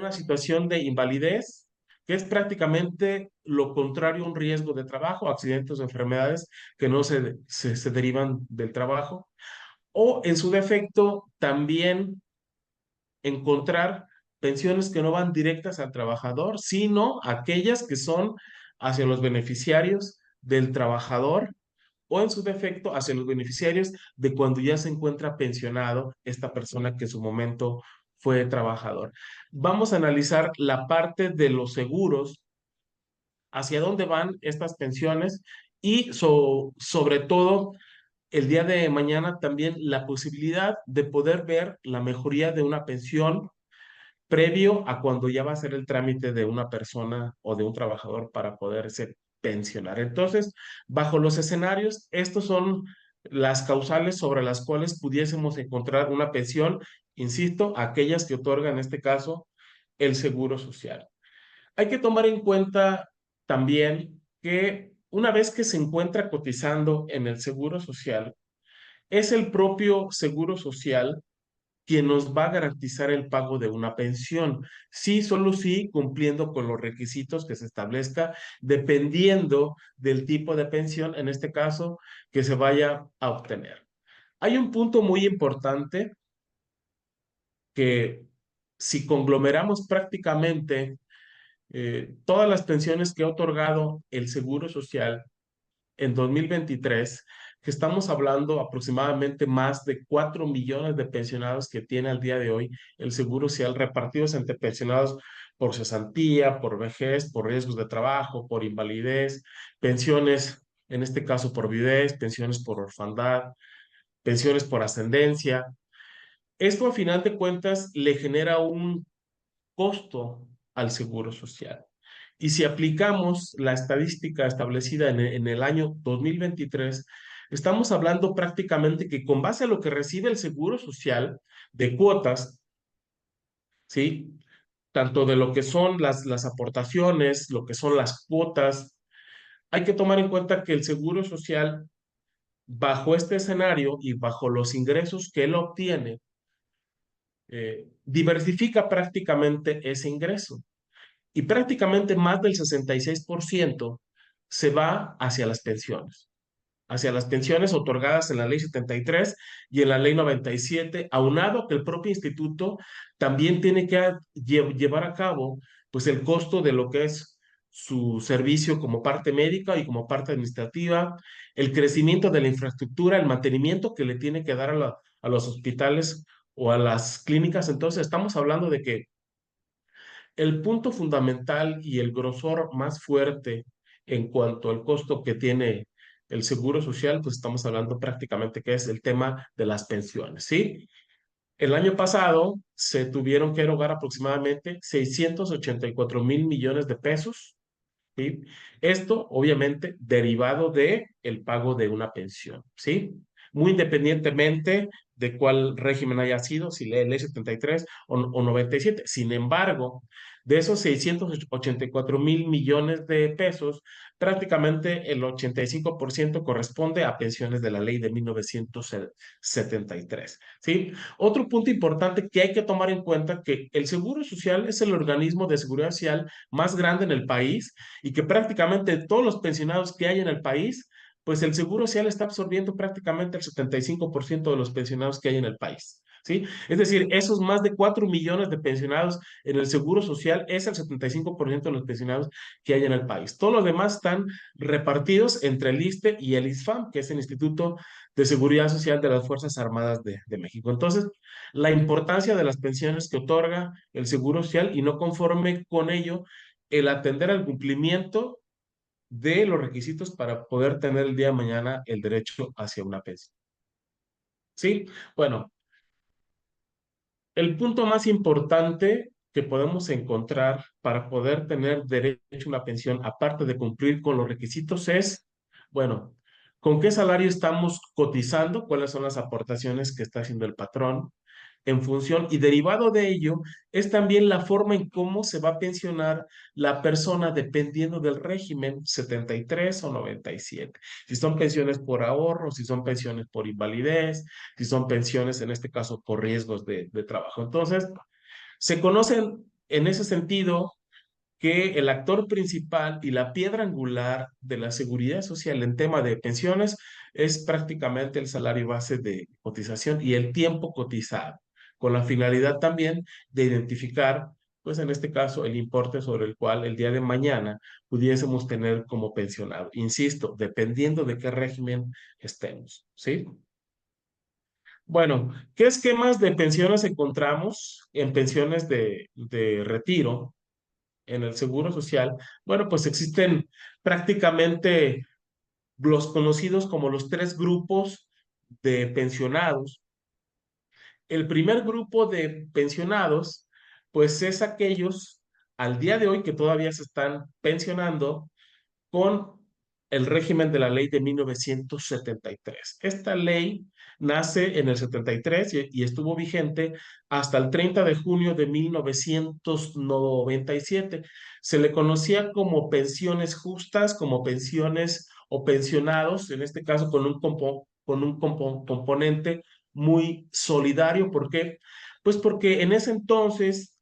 una situación de invalidez, que es prácticamente lo contrario a un riesgo de trabajo, accidentes o enfermedades que no se derivan del trabajo, o en su defecto también encontrar pensiones que no van directas al trabajador, sino aquellas que son hacia los beneficiarios del trabajador o en su defecto hacia los beneficiarios de cuando ya se encuentra pensionado esta persona que en su momento fue trabajador. Vamos a analizar la parte de los seguros, hacia dónde van estas pensiones y sobre todo el día de mañana también la posibilidad de poder ver la mejoría de una pensión previo a cuando ya va a ser el trámite de una persona o de un trabajador para poderse pensionar. Entonces, bajo los escenarios, estos son las causales sobre las cuales pudiésemos encontrar una pensión, insisto, aquellas que otorgan en este caso el seguro social. Hay que tomar en cuenta también que una vez que se encuentra cotizando en el seguro social, es el propio seguro social quien nos va a garantizar el pago de una pensión. Sí, solo sí, cumpliendo con los requisitos que se establezca, dependiendo del tipo de pensión, en este caso, que se vaya a obtener. Hay un punto muy importante que si conglomeramos prácticamente todas las pensiones que ha otorgado el Seguro Social en 2023, que estamos hablando aproximadamente más de 4 millones de pensionados que tiene al día de hoy el Seguro Social, repartidos entre pensionados por cesantía, por vejez, por riesgos de trabajo, por invalidez, pensiones, en este caso por viudez, pensiones por orfandad, pensiones por ascendencia. Esto a final de cuentas le genera un costo al Seguro Social. Y si aplicamos la estadística establecida en el año 2023, estamos hablando prácticamente que con base a lo que recibe el Seguro Social de cuotas, ¿sí? Tanto de lo que son las aportaciones, lo que son las cuotas, hay que tomar en cuenta que el Seguro Social, bajo este escenario y bajo los ingresos que él obtiene, diversifica prácticamente ese ingreso. Y prácticamente más del 66% se va hacia las pensiones otorgadas en la Ley 73 y en la Ley 97, aunado que el propio instituto también tiene que llevar a cabo pues el costo de lo que es su servicio como parte médica y como parte administrativa, el crecimiento de la infraestructura, el mantenimiento que le tiene que dar a los hospitales o a las clínicas. Entonces, estamos hablando de que el punto fundamental y el grosor más fuerte en cuanto al costo que tiene el seguro social, pues estamos hablando prácticamente que es el tema de las pensiones, ¿sí? El año pasado se tuvieron que erogar aproximadamente 684,000 millones de pesos, ¿sí? Esto, obviamente, derivado de el pago de una pensión, ¿sí? Muy independientemente de cuál régimen haya sido, si la ley 73 o 97. Sin embargo, de esos 684,000 millones de pesos, prácticamente el 85% corresponde a pensiones de la ley de 1973, ¿sí? Otro punto importante que hay que tomar en cuenta que el Seguro Social es el organismo de seguridad social más grande en el país y que prácticamente todos los pensionados que hay en el país, pues el Seguro Social está absorbiendo prácticamente el 75% de los pensionados que hay en el país. ¿Sí? Es decir, esos más de 4 millones de pensionados en el Seguro Social es el 75% de los pensionados que hay en el país. Todos los demás están repartidos entre el ISSSTE y el ISFAM, que es el Instituto de Seguridad Social de las Fuerzas Armadas de México. Entonces, la importancia de las pensiones que otorga el Seguro Social y no conforme con ello, el atender al cumplimiento de los requisitos para poder tener el día de mañana el derecho hacia una pensión. ¿Sí? Bueno, el punto más importante que podemos encontrar para poder tener derecho a una pensión, aparte de cumplir con los requisitos, es, bueno, ¿con qué salario estamos cotizando? ¿Cuáles son las aportaciones que está haciendo el patrón? En función y derivado de ello es también la forma en cómo se va a pensionar la persona dependiendo del régimen 73 o 97. Si son pensiones por ahorro, si son pensiones por invalidez, si son pensiones en este caso por riesgos de trabajo. Entonces, se conocen en ese sentido que el actor principal y la piedra angular de la seguridad social en tema de pensiones es prácticamente el salario base de cotización y el tiempo cotizado, con la finalidad también de identificar, pues en este caso, el importe sobre el cual el día de mañana pudiésemos tener como pensionado. Insisto, dependiendo de qué régimen estemos, ¿sí? Bueno, ¿qué esquemas de pensiones encontramos en pensiones de retiro en el Seguro Social? Bueno, pues existen prácticamente los conocidos como los tres grupos de pensionados. El primer grupo de pensionados, pues es aquellos al día de hoy que todavía se están pensionando con el régimen de la ley de 1973. Esta ley nace en el 73 y estuvo vigente hasta el 30 de junio de 1997. Se le conocía como pensiones justas, como pensiones o pensionados, en este caso con un componente muy solidario. ¿Por qué? Pues porque en ese entonces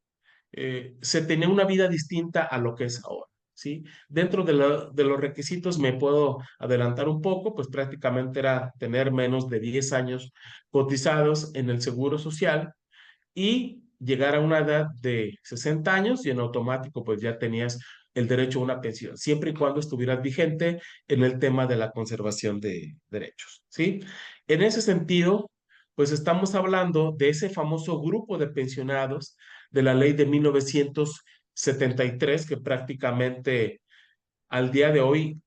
se tenía una vida distinta a lo que es ahora. ¿Sí? Dentro de los requisitos me puedo adelantar un poco, pues prácticamente era tener menos de 10 años cotizados en el Seguro Social y llegar a una edad de 60 años y en automático pues ya tenías el derecho a una pensión, siempre y cuando estuvieras vigente en el tema de la conservación de derechos, ¿sí? En ese sentido, pues estamos hablando de ese famoso grupo de pensionados de la ley de 1973 que prácticamente al día de hoy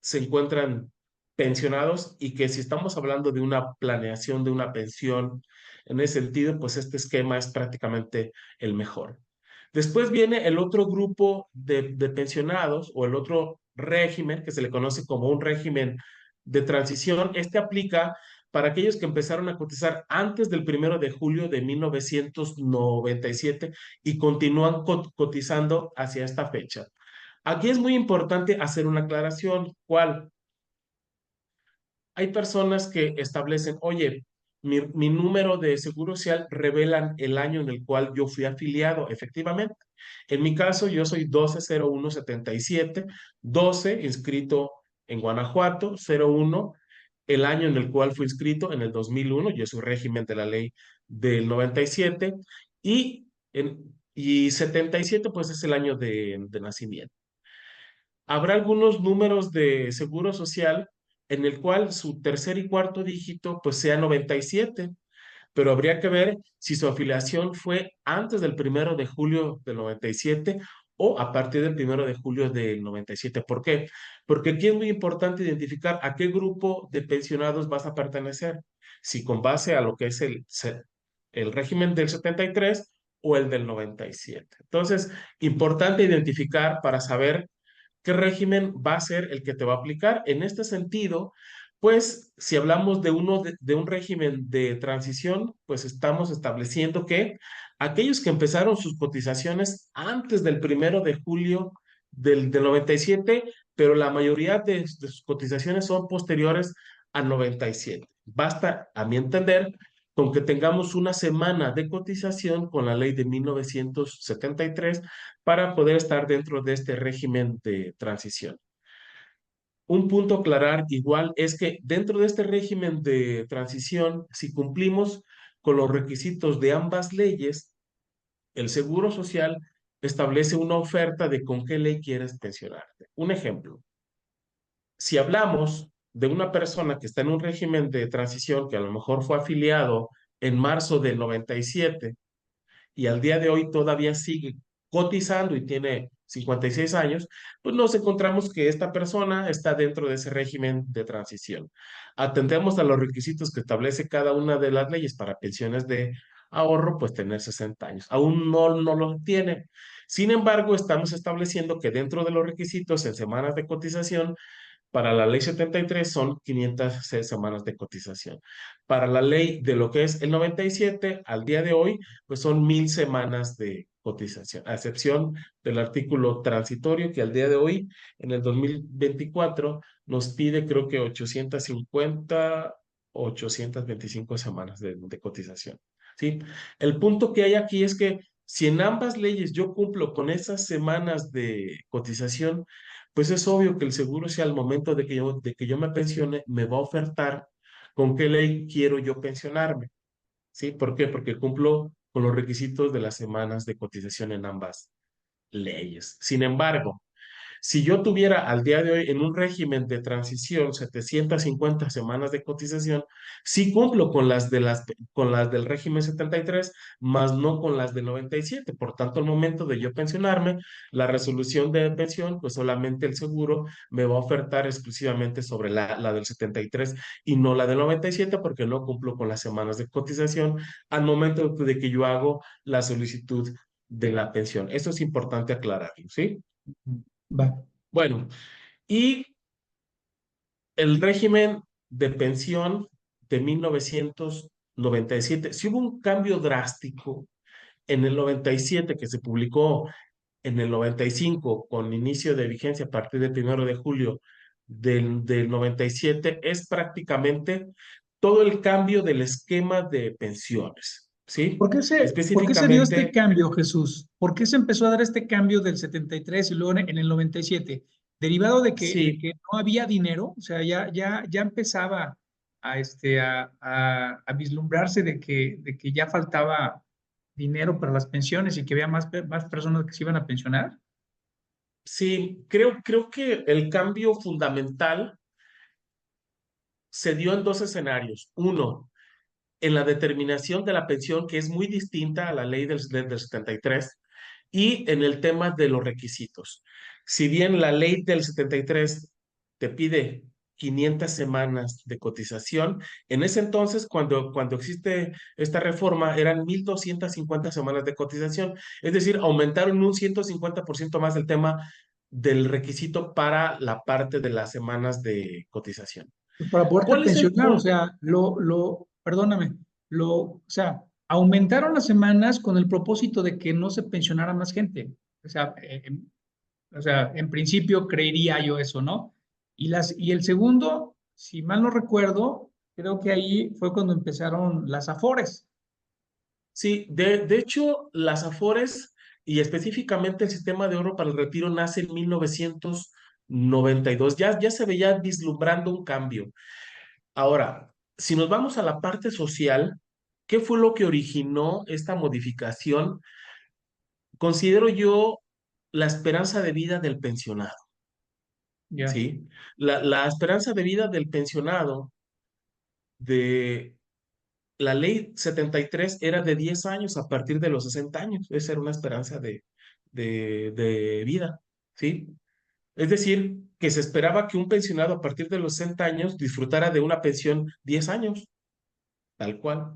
se encuentran pensionados y que si estamos hablando de una planeación de una pensión en ese sentido, pues este esquema es prácticamente el mejor. Después viene el otro grupo de pensionados o el otro régimen que se le conoce como un régimen de transición. Este aplica para aquellos que empezaron a cotizar antes del 1 de julio de 1997 y continúan cotizando hacia esta fecha. Aquí es muy importante hacer una aclaración. ¿Cuál? Hay personas que establecen, oye, mi número de seguro social revelan el año en el cual yo fui afiliado, efectivamente. En mi caso, yo soy 120177, 12 inscrito en Guanajuato, 01 el año en el cual fui inscrito en el 2001, yo soy régimen de la ley del 97 y 77 pues es el año de nacimiento. Habrá algunos números de seguro social en el cual su tercer y cuarto dígito pues sea 97, pero habría que ver si su afiliación fue antes del 1 de julio del 97 o a partir del 1 de julio del 97. ¿Por qué? Porque aquí es muy importante identificar a qué grupo de pensionados vas a pertenecer, si con base a lo que es el régimen del 73 o el del 97. Entonces, importante identificar para saber qué régimen va a ser el que te va a aplicar. En este sentido, pues si hablamos de un régimen de transición, pues estamos estableciendo que aquellos que empezaron sus cotizaciones antes del 1 de julio del 97, pero la mayoría de sus cotizaciones son posteriores al 97. Basta, a mi entender, con que tengamos una semana de cotización con la ley de 1973 para poder estar dentro de este régimen de transición. Un punto a aclarar igual es que dentro de este régimen de transición, si cumplimos con los requisitos de ambas leyes, el Seguro Social establece una oferta de con qué ley quieres pensionarte. Un ejemplo, si hablamos de una persona que está en un régimen de transición que a lo mejor fue afiliado en marzo del 97 y al día de hoy todavía sigue cotizando y tiene 56 años, pues nos encontramos que esta persona está dentro de ese régimen de transición. Atendemos a los requisitos que establece cada una de las leyes para pensiones de ahorro, pues tener 60 años. Aún no lo tiene. Sin embargo, estamos estableciendo que dentro de los requisitos en semanas de cotización para la ley 73 son 506 semanas de cotización. Para la ley de lo que es el 97 al día de hoy, pues son 1000 semanas de cotización, a excepción del artículo transitorio que al día de hoy, en el 2024, nos pide creo que 850, 825 semanas de cotización. ¿Sí? El punto que hay aquí es que Si en ambas leyes yo cumplo con esas semanas de cotización, pues es obvio que el seguro, si al momento de que yo me pensione, me va a ofertar con qué ley quiero yo pensionarme. ¿Sí? ¿Por qué? Porque cumplo con los requisitos de las semanas de cotización en ambas leyes. Sin embargo, si yo tuviera al día de hoy en un régimen de transición 750 semanas de cotización, sí cumplo con con las del régimen 73, más no con las del 97. Por tanto, al momento de yo pensionarme, la resolución de pensión, pues solamente el seguro me va a ofertar exclusivamente sobre la del 73 y no la del 97 porque no cumplo con las semanas de cotización al momento de que yo hago la solicitud de la pensión. Eso es importante aclararlo, ¿sí? Va. Bueno, y el régimen de pensión de 1997, sí hubo un cambio drástico en el 97 que se publicó en el 95 con inicio de vigencia a partir del 1 de julio del 97, es prácticamente todo el cambio del esquema de pensiones, ¿sí? Por qué se dio este Específicamente, cambio, Jesús? ¿Por qué se empezó a dar este cambio del 73 y luego en el 97? ¿Derivado de sí, que no había dinero? O sea, ya empezaba a vislumbrarse de que ya faltaba dinero para las pensiones y que había más personas que se iban a pensionar. sí, creo que el cambio fundamental se dio en dos escenarios. Uno, en la determinación de la pensión, que es muy distinta a la ley del 73, y en el tema de los requisitos. Si bien la ley del 73 te pide 500 semanas de cotización, en ese entonces, cuando existe esta reforma, eran 1,250 semanas de cotización, es decir, aumentaron un 150% más el tema del requisito para la parte de las semanas de cotización. Pues para poderte ¿Cuál es el pensionar, o punto? sea, perdóname, o sea, aumentaron las semanas con el propósito de que no se pensionara más gente. O sea, o sea, en principio creería yo eso, ¿no? Y el segundo, si mal no recuerdo, creo que ahí fue cuando empezaron las afores. Sí, de hecho, las Afores y específicamente el sistema de ahorro para el retiro nace en 1992. Ya se veía vislumbrando un cambio. Ahora, si nos vamos a la parte social, ¿qué fue lo que originó esta modificación? Considero yo la esperanza de vida del pensionado, Ya, ¿sí? La esperanza de vida del pensionado de la ley 73 era de 10 años a partir de los 60 años. Esa era una esperanza de vida, ¿sí? Es decir, que se esperaba que un pensionado a partir de los 60 años disfrutara de una pensión 10 años, tal cual.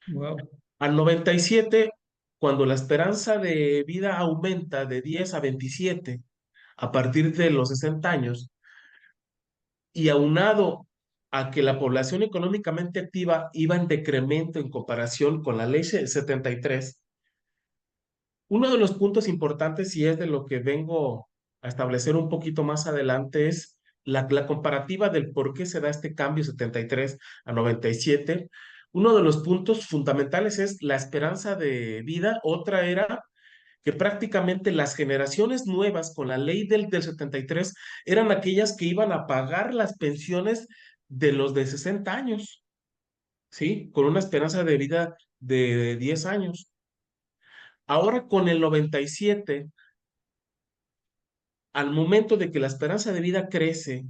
wow, Al 97, cuando la esperanza de vida aumenta de 10 a 27 a partir de los 60 años, y aunado a que la población económicamente activa iba en decremento en comparación con la ley 73, uno de los puntos importantes, y es de lo que vengo a establecer un poquito más adelante, es la comparativa del por qué se da este cambio 73 a 97. Uno de los puntos fundamentales es la esperanza de vida. Otra era que prácticamente las generaciones nuevas con la ley del 73 eran aquellas que iban a pagar las pensiones de los de 60 años, ¿sí? Con una esperanza de vida de 10 años. Ahora con el 97, al momento de que la esperanza de vida crece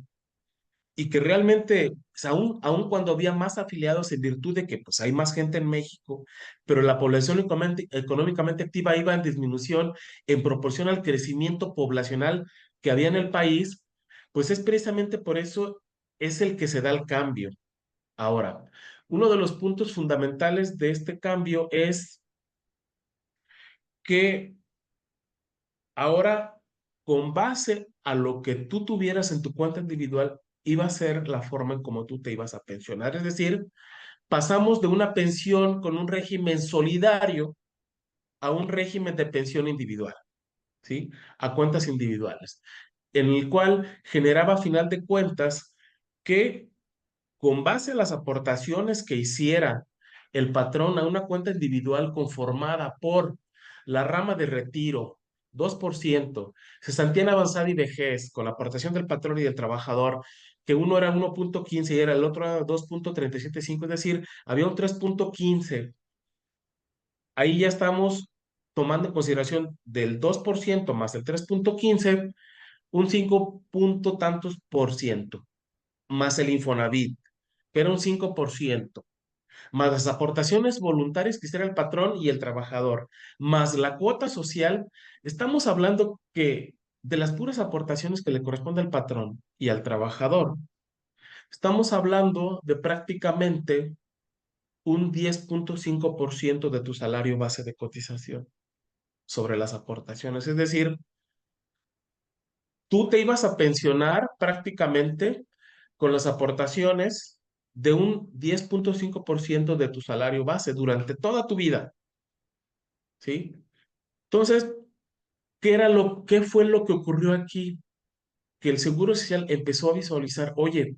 y que realmente, pues, aún cuando había más afiliados en virtud de que pues, hay más gente en México, pero la población económicamente activa iba en disminución en proporción al crecimiento poblacional que había en el país, pues es precisamente por eso es el que se da el cambio. Ahora, uno de los puntos fundamentales de este cambio es que ahora, con base a lo que tú tuvieras en tu cuenta individual, iba a ser la forma en cómo tú te ibas a pensionar. Es decir, pasamos de una pensión con un régimen solidario a un régimen de pensión individual, ¿sí? A cuentas individuales, en el cual generaba a final de cuentas que con base a las aportaciones que hiciera el patrón a una cuenta individual conformada por La rama de retiro, 2%. Cesantía en avanzada y vejez, con la aportación del patrón y del trabajador, que uno era 1.15 y era el otro era 2.375, es decir, había un 3.15. Ahí ya estamos tomando en consideración del 2% más el 3.15, un 5 punto tantos por ciento, más el Infonavit, que era un 5%, más las aportaciones voluntarias que hiciera el patrón y el trabajador, más la cuota social. Estamos hablando que de las puras aportaciones que le corresponde al patrón y al trabajador, estamos hablando de prácticamente un 10.5% de tu salario base de cotización sobre las aportaciones. Es decir, tú te ibas a pensionar prácticamente con las aportaciones de un 10.5% de tu salario base durante toda tu vida, ¿sí? Entonces, ¿qué fue lo que ocurrió aquí? Que el Seguro Social empezó a visualizar, oye,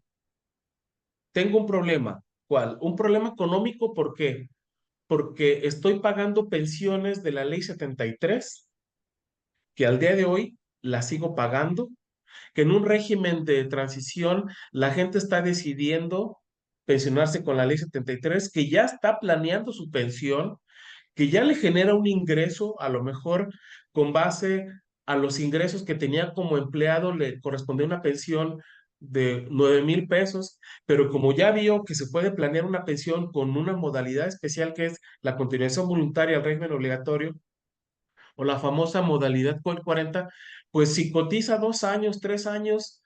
tengo un problema. ¿Cuál? Un problema económico, ¿por qué? Porque estoy pagando pensiones de la Ley 73, que al día de hoy la sigo pagando, que en un régimen de transición la gente está decidiendo pensionarse con la Ley 73, que ya está planeando su pensión, que ya le genera un ingreso, a lo mejor con base a los ingresos que tenía como empleado, le correspondía una pensión de 9,000 pesos, pero como ya vio que se puede planear una pensión con una modalidad especial que es la continuación voluntaria al régimen obligatorio, o la famosa modalidad COL 40, pues si cotiza 2 años, 3 años,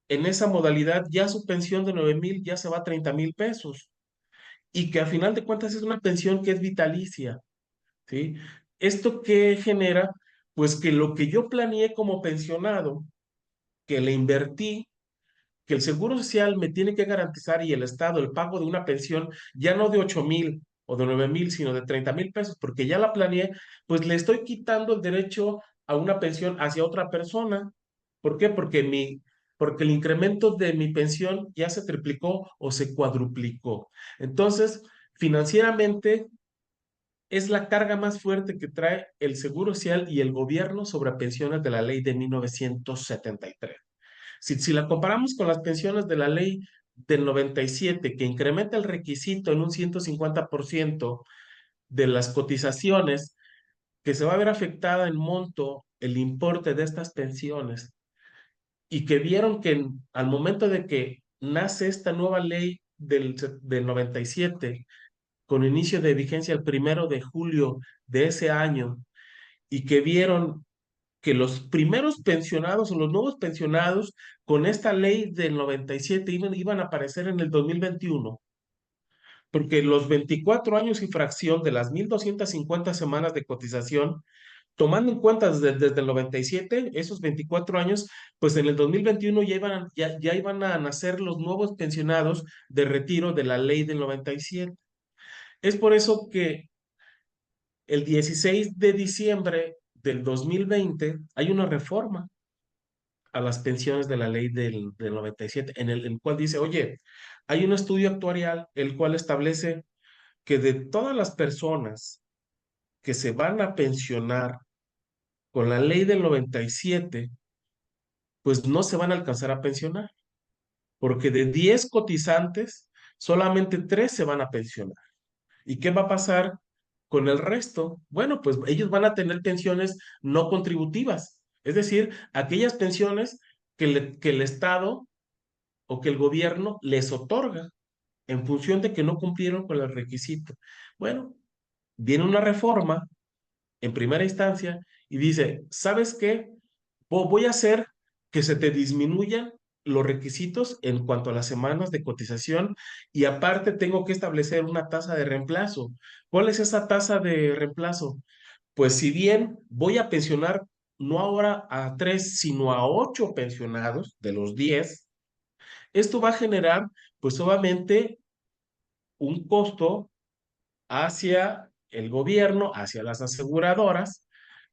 en esa modalidad ya su pensión de 9,000 ya se va a 30,000 pesos. Y que a final de cuentas es una pensión que es vitalicia, ¿sí? ¿Esto qué genera? Pues que lo que yo planeé como pensionado, que le invertí, que el Seguro Social me tiene que garantizar y el Estado el pago de una pensión ya no de 8,000 o de 9,000, sino de 30,000 pesos, porque ya la planeé, pues le estoy quitando el derecho a una pensión hacia otra persona. ¿Por qué? Porque el incremento de mi pensión ya se triplicó o se cuadruplicó. Entonces, financieramente es la carga más fuerte que trae el Seguro Social y el gobierno sobre pensiones de la ley de 1973. Si la comparamos con las pensiones de la ley del 97, que incrementa el requisito en un 150% de las cotizaciones, que se va a ver afectada en monto el importe de estas pensiones, y que vieron que al momento de que nace esta nueva ley del 97, con inicio de vigencia el 1 de julio de ese año, y que vieron que los primeros pensionados o los nuevos pensionados con esta ley del 97 iban a aparecer en el 2021, porque los 24 años y fracción de las 1,250 semanas de cotización, tomando en cuenta desde el 97, esos 24 años, pues en el 2021 ya iban a nacer los nuevos pensionados de retiro de la ley del 97. Es por eso que el 16 de diciembre del 2020 hay una reforma a las pensiones de la ley del 97, en el cual dice, oye, hay un estudio actuarial el cual establece que de todas las personas que se van a pensionar con la ley del 97, pues no se van a alcanzar a pensionar, porque de 10 cotizantes, solamente 3 se van a pensionar. ¿Y qué va a pasar con el resto? Bueno, pues ellos van a tener pensiones no contributivas, es decir, aquellas pensiones que el Estado o que el gobierno les otorga en función de que no cumplieron con el requisito. Bueno, viene una reforma en primera instancia y dice, ¿sabes qué? Voy a hacer que se te disminuyan los requisitos en cuanto a las semanas de cotización, y aparte tengo que establecer una tasa de reemplazo. ¿Cuál es esa tasa de reemplazo? Pues si bien voy a pensionar no ahora a 3, sino a 8 pensionados de los 10, esto va a generar, pues obviamente, un costo hacia el gobierno, hacia las aseguradoras,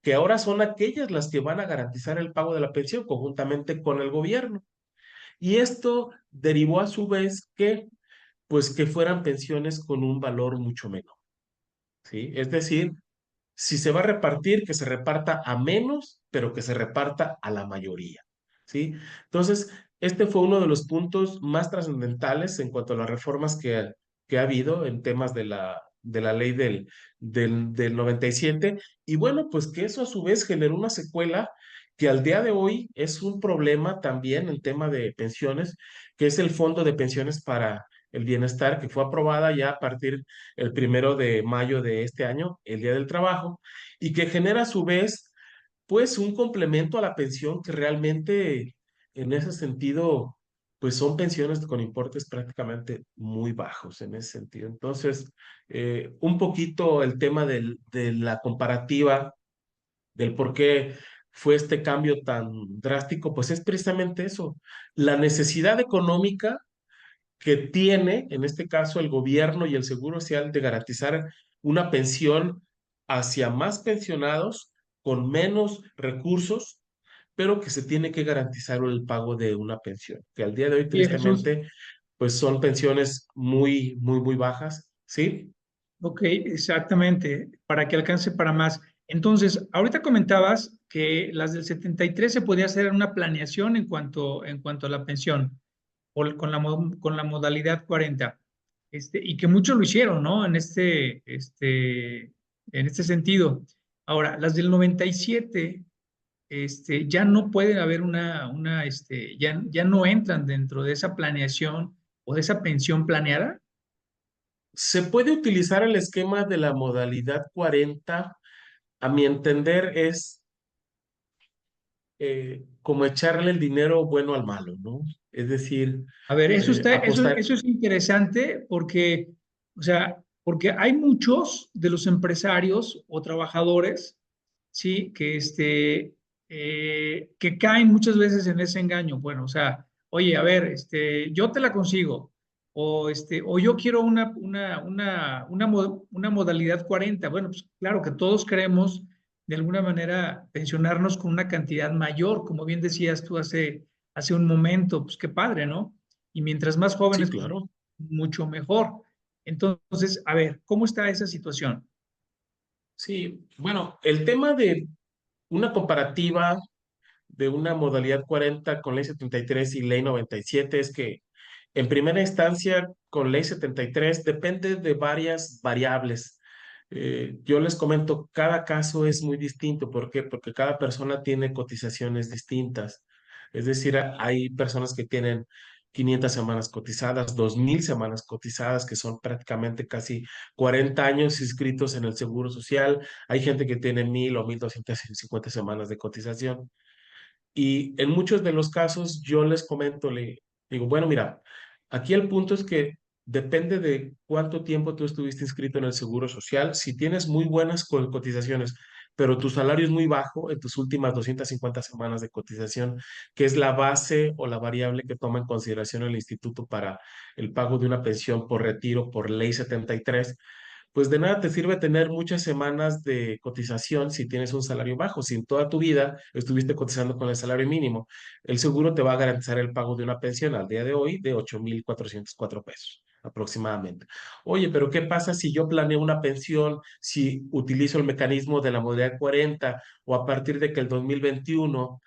que ahora son aquellas las que van a garantizar el pago de la pensión conjuntamente con el gobierno. Y esto derivó a su vez pues que fueran pensiones con un valor mucho menor, ¿sí? Es decir, Si se va a repartir, que se reparta a menos, pero que se reparta a la mayoría, ¿sí? Entonces, este fue uno de los puntos más trascendentales en cuanto a las reformas que ha habido en temas de la ley del 97. Y bueno, pues que eso a su vez generó una secuela que al día de hoy es un problema también en tema de pensiones, que es el Fondo de Pensiones para el Bienestar, que fue aprobada ya a partir el 1 de mayo de este año, el Día del Trabajo, y que genera a su vez, pues, un complemento a la pensión que realmente, en ese sentido, pues son pensiones con importes prácticamente muy bajos en ese sentido. Entonces, un poquito el tema de la comparativa, del por qué fue este cambio tan drástico, pues es precisamente eso, la necesidad económica que tiene, en este caso, el gobierno y el Seguro Social de garantizar una pensión hacia más pensionados con menos recursos, pero que se tiene que garantizar el pago de una pensión, que al día de hoy, Oye, Jesús, tristemente, pues son pensiones muy, muy, muy bajas, ¿sí? ok, exactamente, para que alcance para más. Entonces, ahorita comentabas que las del 73 se podía hacer una planeación en cuanto a la pensión, con la modalidad 40, y que muchos lo hicieron, ¿no? En este sentido. Ahora, las del 97, ya no puede haber ya no entran dentro de esa planeación o de esa pensión planeada. Se puede utilizar el esquema de la modalidad 40, a mi entender, es como echarle el dinero bueno al malo, ¿no? Es decir, A ver, apostar. eso es interesante porque, o sea, porque hay muchos de los empresarios o trabajadores, sí, que caen muchas veces en ese engaño. Bueno, o sea, oye, a ver, yo te la consigo, o yo quiero una modalidad 40. Bueno, pues claro que todos queremos de alguna manera pensionarnos con una cantidad mayor, como bien decías tú hace un momento, pues qué padre, ¿no? Y mientras más Sí, jóvenes, pues claro. mucho mejor. Entonces, a ver, ¿cómo está esa situación? Sí, bueno, el tema de una comparativa de una modalidad 40 con ley 73 y ley 97 es que en primera instancia con ley 73 depende de varias variables. Yo les comento, cada caso es muy distinto. ¿Por qué? Porque cada persona tiene cotizaciones distintas. Es decir, hay personas que tienen 500 semanas cotizadas, 2000 semanas cotizadas, que son prácticamente casi 40 años inscritos en el Seguro Social. Hay gente que tiene 1000 o 1250 semanas de cotización. Y en muchos de los casos yo les comento, le digo, bueno, mira, aquí el punto es que depende de cuánto tiempo tú estuviste inscrito en el Seguro Social. Si tienes muy buenas cotizaciones, pero tu salario es muy bajo en tus últimas 250 semanas de cotización, que es la base o la variable que toma en consideración el instituto para el pago de una pensión por retiro por ley 73, pues de nada te sirve tener muchas semanas de cotización si tienes un salario bajo. Si en toda tu vida estuviste cotizando con el salario mínimo, el seguro te va a garantizar el pago de una pensión al día de hoy de 8,404 pesos aproximadamente. Oye, pero ¿qué pasa si yo planeo una pensión, si utilizo el mecanismo de la modalidad 40 o a partir de que el 2021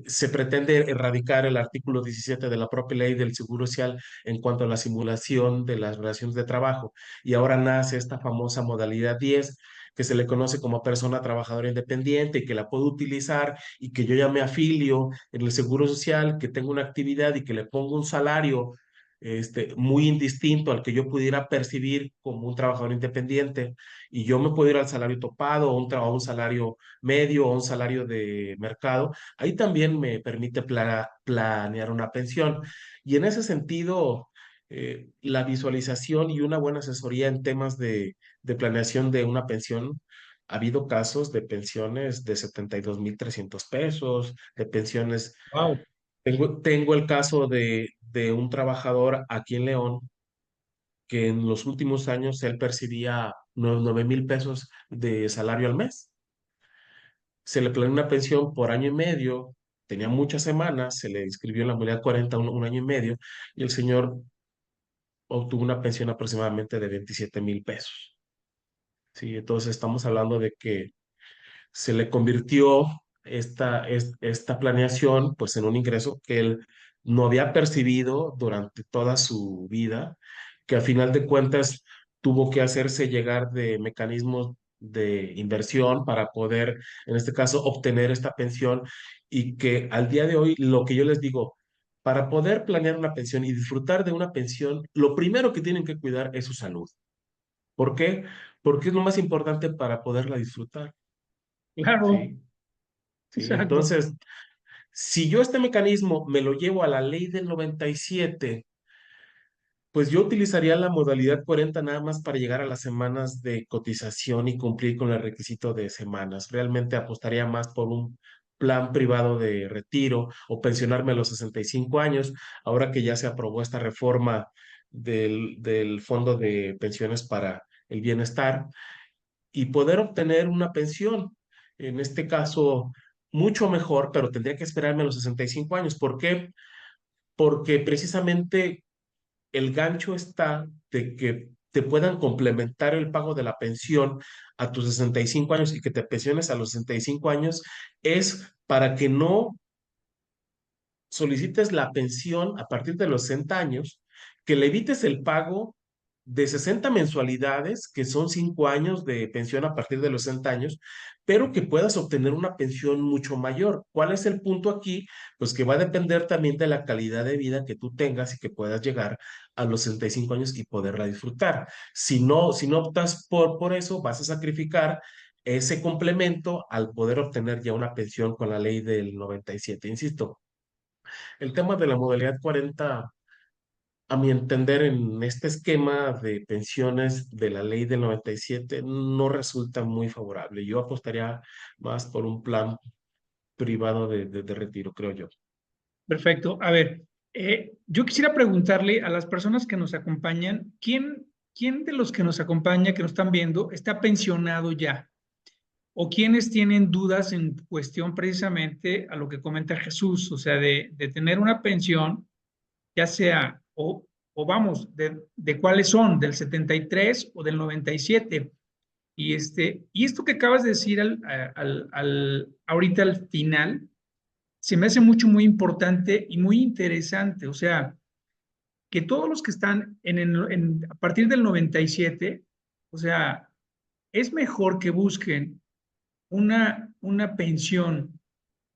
se pretende erradicar el artículo 17 de la propia ley del Seguro Social en cuanto a la simulación de las relaciones de trabajo? Y ahora nace esta famosa modalidad 10 que se le conoce como persona trabajadora independiente y que la puedo utilizar y que yo ya me afilio en el Seguro Social, que tengo una actividad y que le pongo un salario muy indistinto al que yo pudiera percibir como un trabajador independiente, y yo me puedo ir al salario topado o un salario medio o un salario de mercado. Ahí también me permite planear una pensión. Y en ese sentido, la visualización y una buena asesoría en temas de planeación de una pensión. Ha habido casos de pensiones de 72,300 pesos, de pensiones. Wow, Tengo el caso de un trabajador aquí en León que en los últimos años él percibía 9,000 pesos de salario al mes. Se le planeó una pensión por año y medio, tenía muchas semanas, se le inscribió en la modalidad 40 un año y medio, y el señor obtuvo una pensión aproximadamente de 27,000 pesos. Sí, entonces estamos hablando de que se le convirtió esta planeación pues en un ingreso que él no había percibido durante toda su vida, que a final de cuentas tuvo que hacerse llegar de mecanismos de inversión para poder, en este caso, obtener esta pensión y que al día de hoy, lo que yo les digo, para poder planear una pensión y disfrutar de una pensión, lo primero que tienen que cuidar es su salud. ¿Por qué? Porque es lo más importante para poderla disfrutar. Claro, ¿Sí? Sí, exacto. entonces, si yo este mecanismo me lo llevo a la ley del 97, pues yo utilizaría la modalidad 40 nada más para llegar a las semanas de cotización y cumplir con el requisito de semanas. Realmente apostaría más por un plan privado de retiro o pensionarme a los 65 años, ahora que ya se aprobó esta reforma del Fondo de Pensiones para el Bienestar y poder obtener una pensión. En este caso, mucho mejor, pero tendría que esperarme a los 65 años. ¿Por qué? Porque precisamente el gancho está de que te puedan complementar el pago de la pensión a tus 65 años y que te pensiones a los 65 años es para que no solicites la pensión a partir de los 60 años, que le evites el pago de 60 mensualidades, que son 5 años de pensión a partir de los 60 años, pero que puedas obtener una pensión mucho mayor. ¿Cuál es el punto aquí? Pues que va a depender también de la calidad de vida que tú tengas y que puedas llegar a los 65 años y poderla disfrutar. Si no optas por eso, vas a sacrificar ese complemento al poder obtener ya una pensión con la ley del 97. Insisto, el tema de la modalidad 40, a mi entender, en este esquema de pensiones de la ley del 97, no resulta muy favorable. Yo apostaría más por un plan privado de retiro, creo yo. Perfecto. A ver, yo quisiera preguntarle a las personas que nos acompañan, ¿quién de los que nos acompaña, que nos están viendo, está pensionado ya? ¿O quiénes tienen dudas en cuestión precisamente a lo que comenta Jesús? O sea, de tener una pensión, ya sea, o vamos, de cuáles son, del 73 o del 97. Y esto que acabas de decir ahorita al final, se me hace muy importante y muy interesante. O sea, que todos los que están a partir del 97, o sea, es mejor que busquen una pensión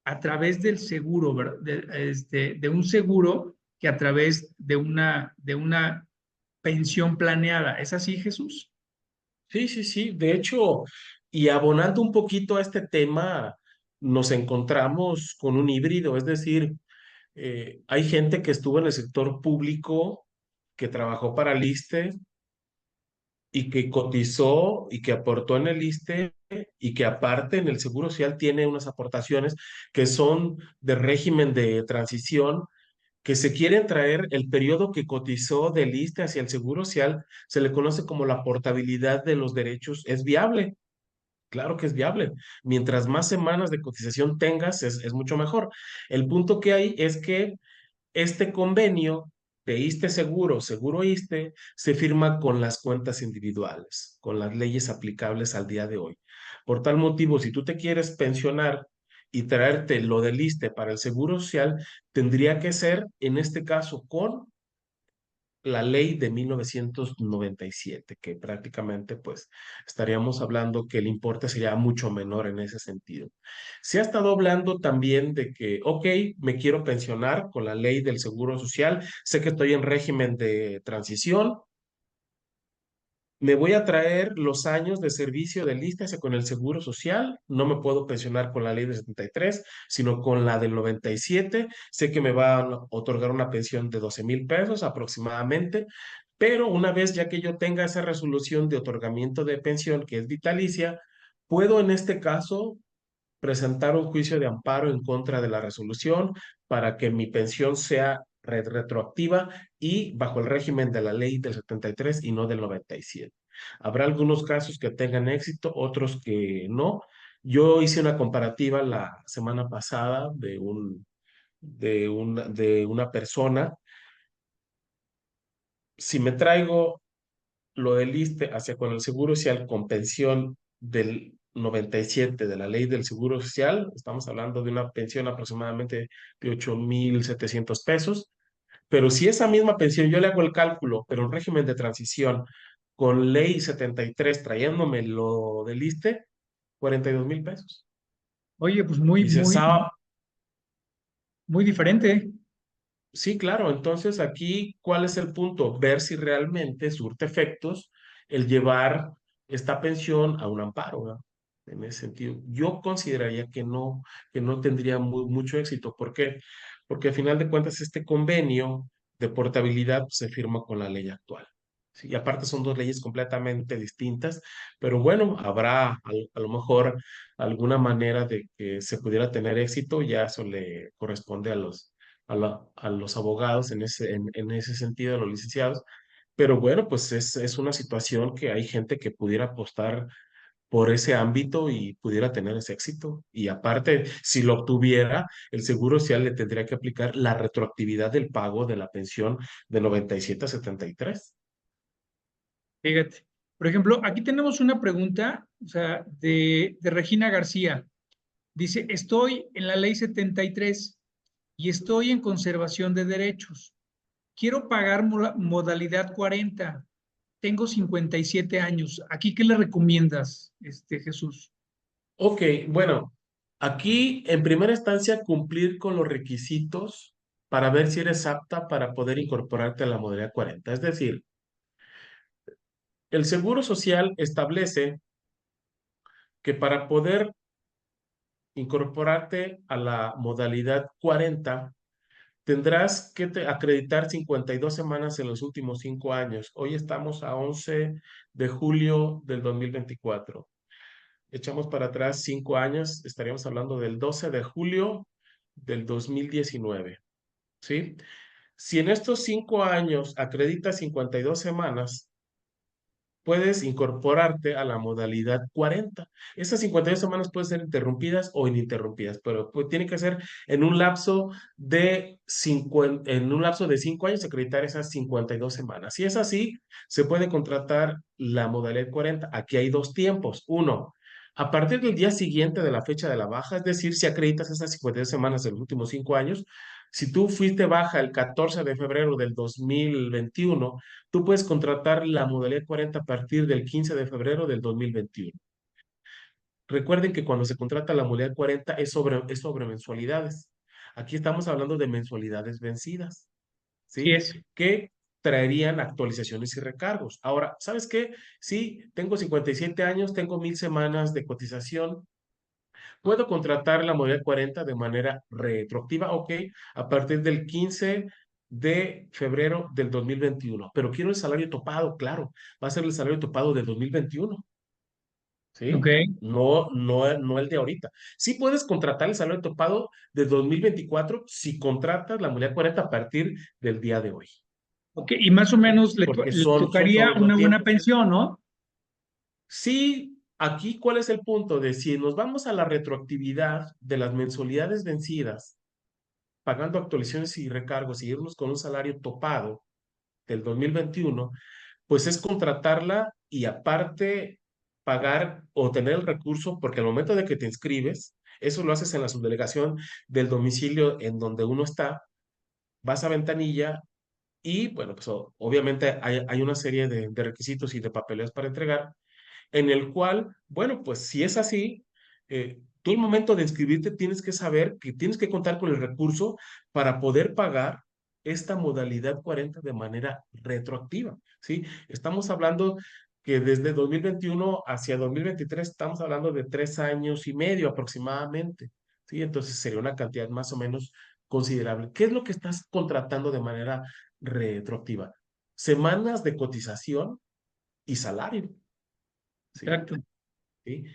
a través del seguro, ¿verdad? De un seguro que a través de una pensión planeada. ¿Es así, Jesús? Sí, sí, sí. De hecho, y abonando un poquito a este tema, nos encontramos con un híbrido, es decir, hay gente que estuvo en el sector público, que trabajó para el ISSSTE y que cotizó y que aportó en el ISSSTE y que aparte en el Seguro Social tiene unas aportaciones que son de régimen de transición, que se quieren traer el periodo que cotizó del ISSSTE hacia el Seguro Social, se le conoce como la portabilidad de los derechos, es viable. Claro que es viable. Mientras más semanas de cotización tengas, es mucho mejor. El punto que hay es que este convenio de ISSSTE Seguro, Seguro ISSSTE, se firma con las cuentas individuales, con las leyes aplicables al día de hoy. Por tal motivo, si tú te quieres pensionar y traerte lo del ISSSTE para el Seguro Social, tendría que ser, en este caso, con la ley de 1997, que prácticamente pues estaríamos hablando que el importe sería mucho menor en ese sentido. Se ha estado hablando también de que, ok, me quiero pensionar con la ley del Seguro Social, sé que estoy en régimen de transición, me voy a traer los años de servicio del ISSSTE con el Seguro Social. No me puedo pensionar con la ley del 73, sino con la del 97. Sé que me van a otorgar una pensión de 12,000 pesos aproximadamente, pero una vez ya que yo tenga esa resolución de otorgamiento de pensión, que es vitalicia, puedo en este caso presentar un juicio de amparo en contra de la resolución para que mi pensión sea retroactiva y bajo el régimen de la ley del 73 y no del 97. Habrá algunos casos que tengan éxito, otros que no. Yo hice una comparativa la semana pasada de una persona. Si me traigo lo del ISSSTE hacia con el Seguro Social con pensión del 97 de la ley del Seguro Social, estamos hablando de una pensión aproximadamente de 8,700 pesos, pero si esa misma pensión yo le hago el cálculo, pero en régimen de transición, con ley 73 trayéndome lo del ISSSTE, 42,000 pesos. Oye, pues muy, Dices, muy, muy diferente. sí, claro. Entonces aquí, ¿cuál es el punto? Ver si realmente surte efectos el llevar esta pensión a un amparo, ¿verdad? En ese sentido, yo consideraría que no tendría mucho éxito. ¿Por qué? Porque al final de cuentas este convenio de portabilidad pues, se firma con la ley actual. Sí, y aparte son dos leyes completamente distintas, pero bueno, habrá a lo mejor alguna manera de que se pudiera tener éxito, ya eso le corresponde a los abogados en ese sentido, a los licenciados. Pero bueno, pues es una situación que hay gente que pudiera apostar por ese ámbito y pudiera tener ese éxito. Y aparte, si lo obtuviera, el Seguro Social le tendría que aplicar la retroactividad del pago de la pensión de 97 a 73. Fíjate. Por ejemplo, aquí tenemos una pregunta, o sea, de Regina García. Dice, estoy en la ley 73 y estoy en conservación de derechos. Quiero pagar modalidad 40. Tengo 57 años. ¿Aquí qué le recomiendas, Jesús? Ok, bueno, aquí en primera instancia cumplir con los requisitos para ver si eres apta para poder incorporarte a la modalidad 40. Es decir, el Seguro Social establece que para poder incorporarte a la modalidad 40 tendrás que acreditar 52 semanas en los últimos 5 años. Hoy estamos a 11 de julio del 2024. Echamos para atrás 5 años, estaríamos hablando del 12 de julio del 2019, ¿sí? Si en estos 5 años acreditas 52 semanas, puedes incorporarte a la modalidad 40. Esas 52 semanas pueden ser interrumpidas o ininterrumpidas, pero pues, tiene que ser en un lapso de 5 años acreditar esas 52 semanas. Si es así, se puede contratar la modalidad 40. Aquí hay dos tiempos. Uno, a partir del día siguiente de la fecha de la baja, es decir, si acreditas esas 52 semanas de los últimos 5 años, si tú fuiste baja el 14 de febrero del 2021, tú puedes contratar la modalidad 40 a partir del 15 de febrero del 2021. Recuerden que cuando se contrata la modalidad 40 es sobre mensualidades. Aquí estamos hablando de mensualidades vencidas, Sí ¿sí? es. Que traerían actualizaciones y recargos. Ahora, ¿sabes qué? Sí, tengo 57 años, tengo 1,000 semanas de cotización. Puedo contratar la modalidad 40 de manera retroactiva, ok, a partir del 15 de febrero del 2021, pero quiero el salario topado, claro, va a ser el salario topado del 2021, Ok. ¿sí? No el de ahorita. Sí puedes contratar el salario topado de 2024 si contratas la modalidad 40 a partir del día de hoy, Ok. Y más o ¿sí? menos Porque le son tocaría sobre los una buena tiempos. pensión, ¿no? Sí, aquí, ¿cuál es el punto? De si nos vamos a la retroactividad de las mensualidades vencidas, pagando actualizaciones y recargos y irnos con un salario topado del 2021, pues es contratarla y aparte pagar o tener el recurso, porque al momento de que te inscribes, eso lo haces en la subdelegación del domicilio en donde uno está, vas a ventanilla y, bueno, pues obviamente hay una serie de requisitos y de papeleos para entregar en el cual, bueno, pues si es así, tú al momento de inscribirte tienes que saber que tienes que contar con el recurso para poder pagar esta modalidad 40 de manera retroactiva, ¿sí? Estamos hablando que desde 2021 hacia 2023 estamos hablando de 3 años y medio aproximadamente, ¿sí? Entonces sería una cantidad más o menos considerable. ¿Qué es lo que estás contratando de manera retroactiva? Semanas de cotización y salario. ¿Sí? Exacto. ¿Sí?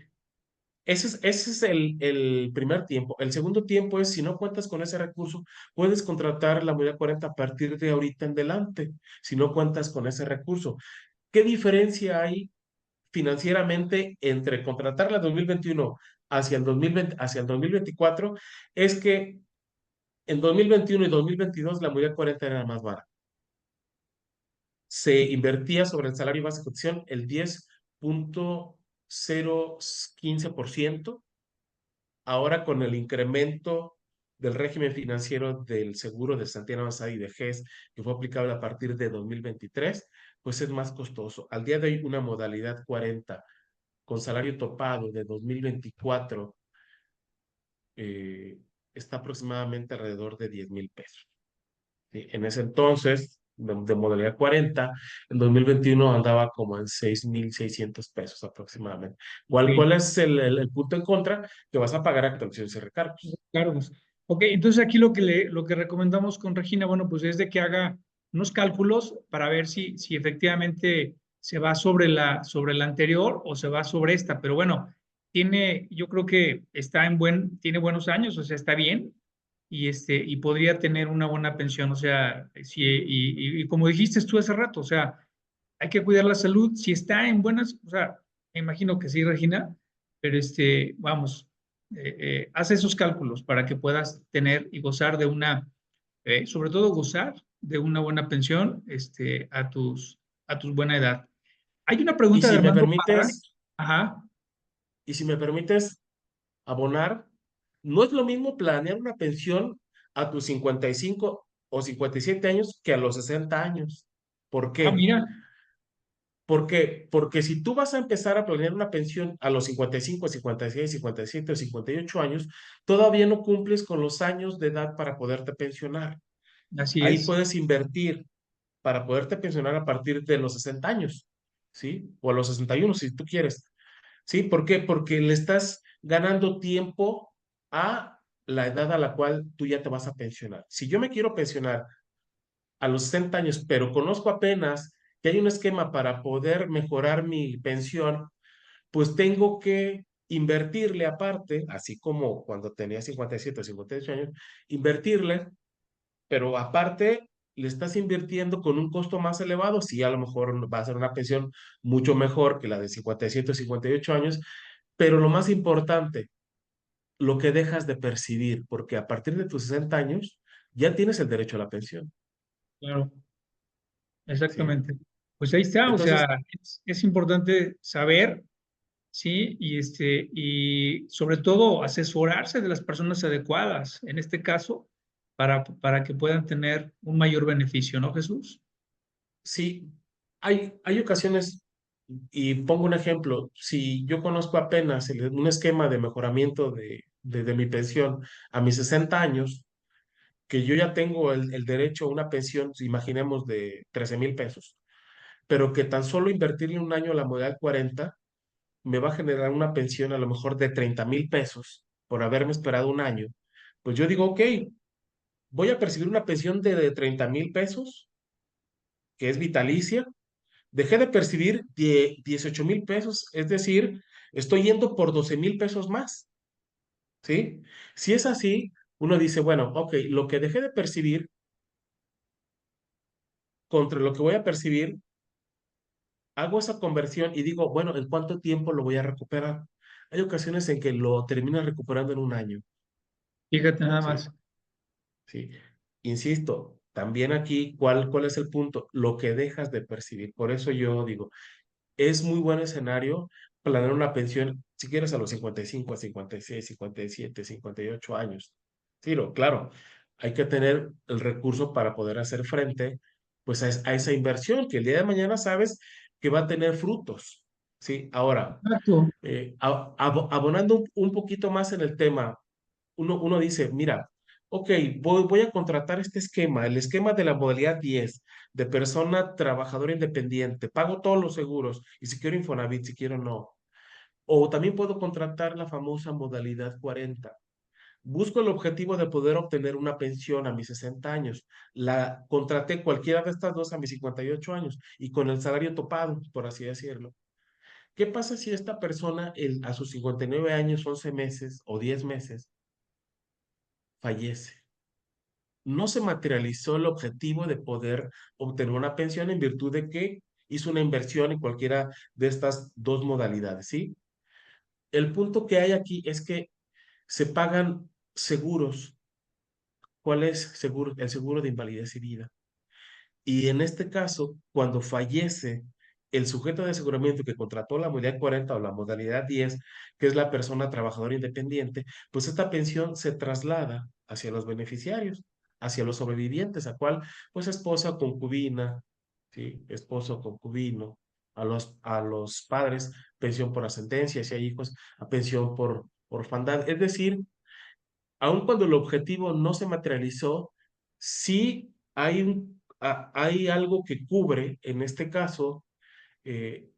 Ese es el primer tiempo. El segundo tiempo es, si no cuentas con ese recurso, puedes contratar la modalidad 40 a partir de ahorita en adelante, si no cuentas con ese recurso. ¿Qué diferencia hay financieramente entre contratar la 2021 hacia el 2020, hacia el 2024? Es que en 2021 y 2022 la modalidad 40 era más barata. se invertía sobre el salario base de cotización el 10,015%. Ahora con el incremento del régimen financiero del seguro de Santiago Avanzada y de GES, que fue aplicable a partir de 2023, pues es más costoso. Al día de hoy, una modalidad 40 con salario topado de 2024 eh, está aproximadamente alrededor de 10,000 pesos. ¿Sí? En ese entonces, de modalidad 40, en 2021 andaba como en 6,600 pesos aproximadamente. Ok. ¿Cuál es el punto en contra? Que vas a pagar actualizaciones y recargos. Cargos. Ok, entonces aquí lo que recomendamos con Regina, bueno, pues es de que haga unos cálculos para ver si efectivamente se va sobre la anterior o se va sobre esta. Pero bueno, yo creo que está tiene buenos años, o sea, está bien y podría tener una buena pensión. O sea, y como dijiste tú hace rato, o sea, hay que cuidar la salud. Si está en buenas, o sea, me imagino que sí, Regina, pero vamos, haz esos cálculos para que puedas tener y gozar de sobre todo gozar de una buena pensión, a tus buena edad. Hay una Y pregunta de si me Armando Parra. permites, Ajá. y si me permites abonar, no es lo mismo planear una pensión a tus 55 o 57 años que a los 60 años. ¿Por Ah, qué? mira, Porque si tú vas a empezar a planear una pensión a los 55, 56, 57 o 58 años, todavía no cumples con los años de edad para poderte pensionar. así Ahí es. puedes invertir para poderte pensionar a partir de los 60 años, ¿sí? O a los 61 si tú quieres. ¿Sí? ¿Por qué? Porque le estás ganando tiempo a la edad a la cual tú ya te vas a pensionar. Si yo me quiero pensionar a los 60 años, pero conozco apenas que hay un esquema para poder mejorar mi pensión, pues tengo que invertirle aparte, así como cuando tenía 57 o 58 años, invertirle, pero aparte le estás invirtiendo con un costo más elevado, sí, a lo mejor va a ser una pensión mucho mejor que la de 57 o 58 años, pero lo más importante, lo que dejas de percibir, porque a partir de tus 60 años ya tienes el derecho a la pensión, Claro, ¿sí? exactamente. Pues ahí está, o sea, Entonces, es importante saber. Sí, y sobre todo asesorarse de las personas adecuadas, en este caso, para que puedan tener un mayor beneficio, ¿no, Jesús? sí, hay ocasiones, y pongo un ejemplo, si yo conozco apenas un esquema de mejoramiento de mi pensión a mis 60 años, que yo ya tengo el derecho a una pensión, imaginemos, de 13,000 pesos, pero que tan solo invertirle un año a la modalidad 40 me va a generar una pensión a lo mejor de 30,000 pesos por haberme esperado un año, pues yo digo, ok, voy a percibir una pensión de 30,000 pesos, que es vitalicia, dejé de percibir 18,000 pesos, es decir, estoy yendo por 12,000 pesos más, ¿sí? Si es así, uno dice, bueno, ok, lo que dejé de percibir contra lo que voy a percibir, hago esa conversión y digo, bueno, ¿en cuánto tiempo lo voy a recuperar? Hay ocasiones en que lo terminas recuperando en un año, Fíjate nada ¿sí? más. Sí. Insisto, también aquí, ¿cuál es el punto? Lo que dejas de percibir. Por eso yo digo, es muy buen escenario planear una pensión, si quieres, a los 55, a 56, 57, 58 años. Sí, claro, hay que tener el recurso para poder hacer frente pues a esa inversión que el día de mañana sabes que va a tener frutos. Sí, ahora, Exacto. abonando un poquito más en el tema, uno dice, mira, ok, voy a contratar este esquema, el esquema de la modalidad 10 de persona trabajadora independiente, pago todos los seguros, y si quiero Infonavit, si quiero no. O también puedo contratar la famosa modalidad 40. Busco el objetivo de poder obtener una pensión a mis 60 años. La contraté cualquiera de estas dos a mis 58 años y con el salario topado, por así decirlo. ¿Qué pasa si esta persona a sus 59 años, 11 meses o 10 meses fallece? No se materializó el objetivo de poder obtener una pensión en virtud de que hizo una inversión en cualquiera de estas dos modalidades, ¿sí? El punto que hay aquí es que se pagan seguros. ¿Cuál es seguro? El seguro de invalidez y vida. Y en este caso, cuando fallece el sujeto de aseguramiento que contrató la modalidad 40 o la modalidad 10, que es la persona trabajadora independiente, pues esta pensión se traslada hacia los beneficiarios, hacia los sobrevivientes, a cual, pues esposa, concubina, ¿sí? Esposo, concubino, a los padres, pensión por ascendencia, si hay hijos, a pensión por orfandad. Es decir, aun cuando el objetivo no se materializó, sí hay algo que cubre, en este caso, eh,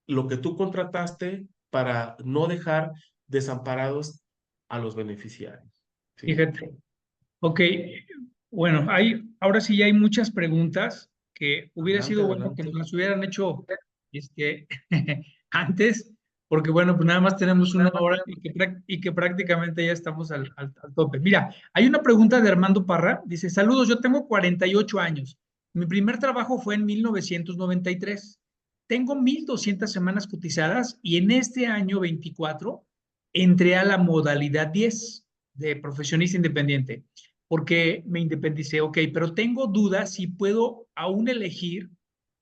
lo que tú contrataste para no dejar desamparados a los beneficiarios. ¿Sí? Fíjate. Ok, bueno, ahora sí ya hay muchas preguntas que hubiera Adelante, sido bueno que nos adelante. las hubieran hecho este, antes, porque bueno, pues nada más tenemos una hora y que prácticamente ya estamos al tope. Mira, hay una pregunta de Armando Parra, dice, saludos, yo tengo 48 años. Mi primer trabajo fue en 1993. Tengo 1,200 semanas cotizadas y en este año 24 entré a la modalidad 10 de profesionista independiente porque me independicé, ok, pero tengo dudas si puedo aún elegir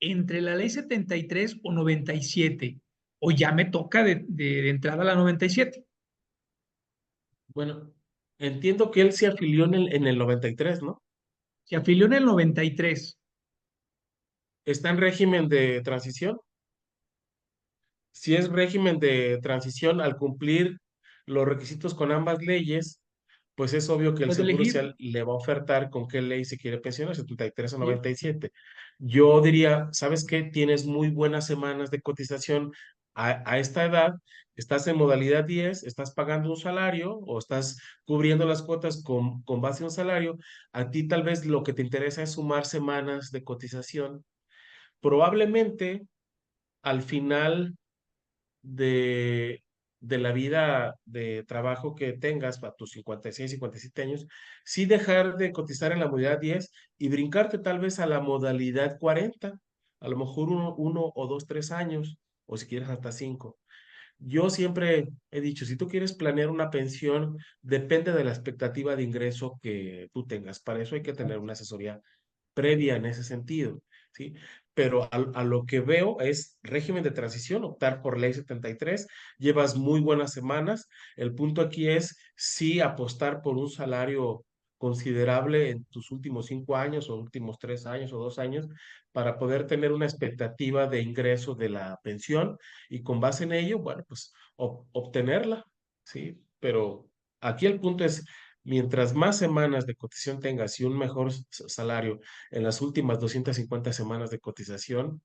entre la ley 73 o 97, o ya me toca de entrada a la 97. Bueno, entiendo que él se afilió en el 93, ¿no? Se afilió en el 93. ¿Está en régimen de transición? Si es régimen de transición, al cumplir los requisitos con ambas leyes, pues es obvio que el Puedo Seguro elegir. Social le va a ofertar con qué ley se quiere pensionar, 73 o ¿Sí? 97. Yo diría, ¿sabes qué? Tienes muy buenas semanas de cotización a esta edad, estás en modalidad 10, estás pagando un salario o estás cubriendo las cuotas con base a un salario, a ti tal vez lo que te interesa es sumar semanas de cotización. Probablemente al final de, de la vida de trabajo que tengas para tus 56, 57 años, sí dejar de cotizar en la modalidad 10 y brincarte tal vez a la modalidad 40, a lo mejor uno o dos, 3 años, o si quieres hasta 5. Yo siempre he dicho, si tú quieres planear una pensión, depende de la expectativa de ingreso que tú tengas. Para eso hay que tener una asesoría previa en ese sentido, ¿sí? Pero a lo que veo es régimen de transición, optar por ley 73, llevas muy buenas semanas. El punto aquí es sí apostar por un salario considerable en tus últimos 5 años o últimos 3 años o 2 años para poder tener una expectativa de ingreso de la pensión y con base en ello, bueno, pues obtenerla, ¿sí? Pero aquí el punto es, mientras más semanas de cotización tengas y un mejor salario en las últimas 250 semanas de cotización,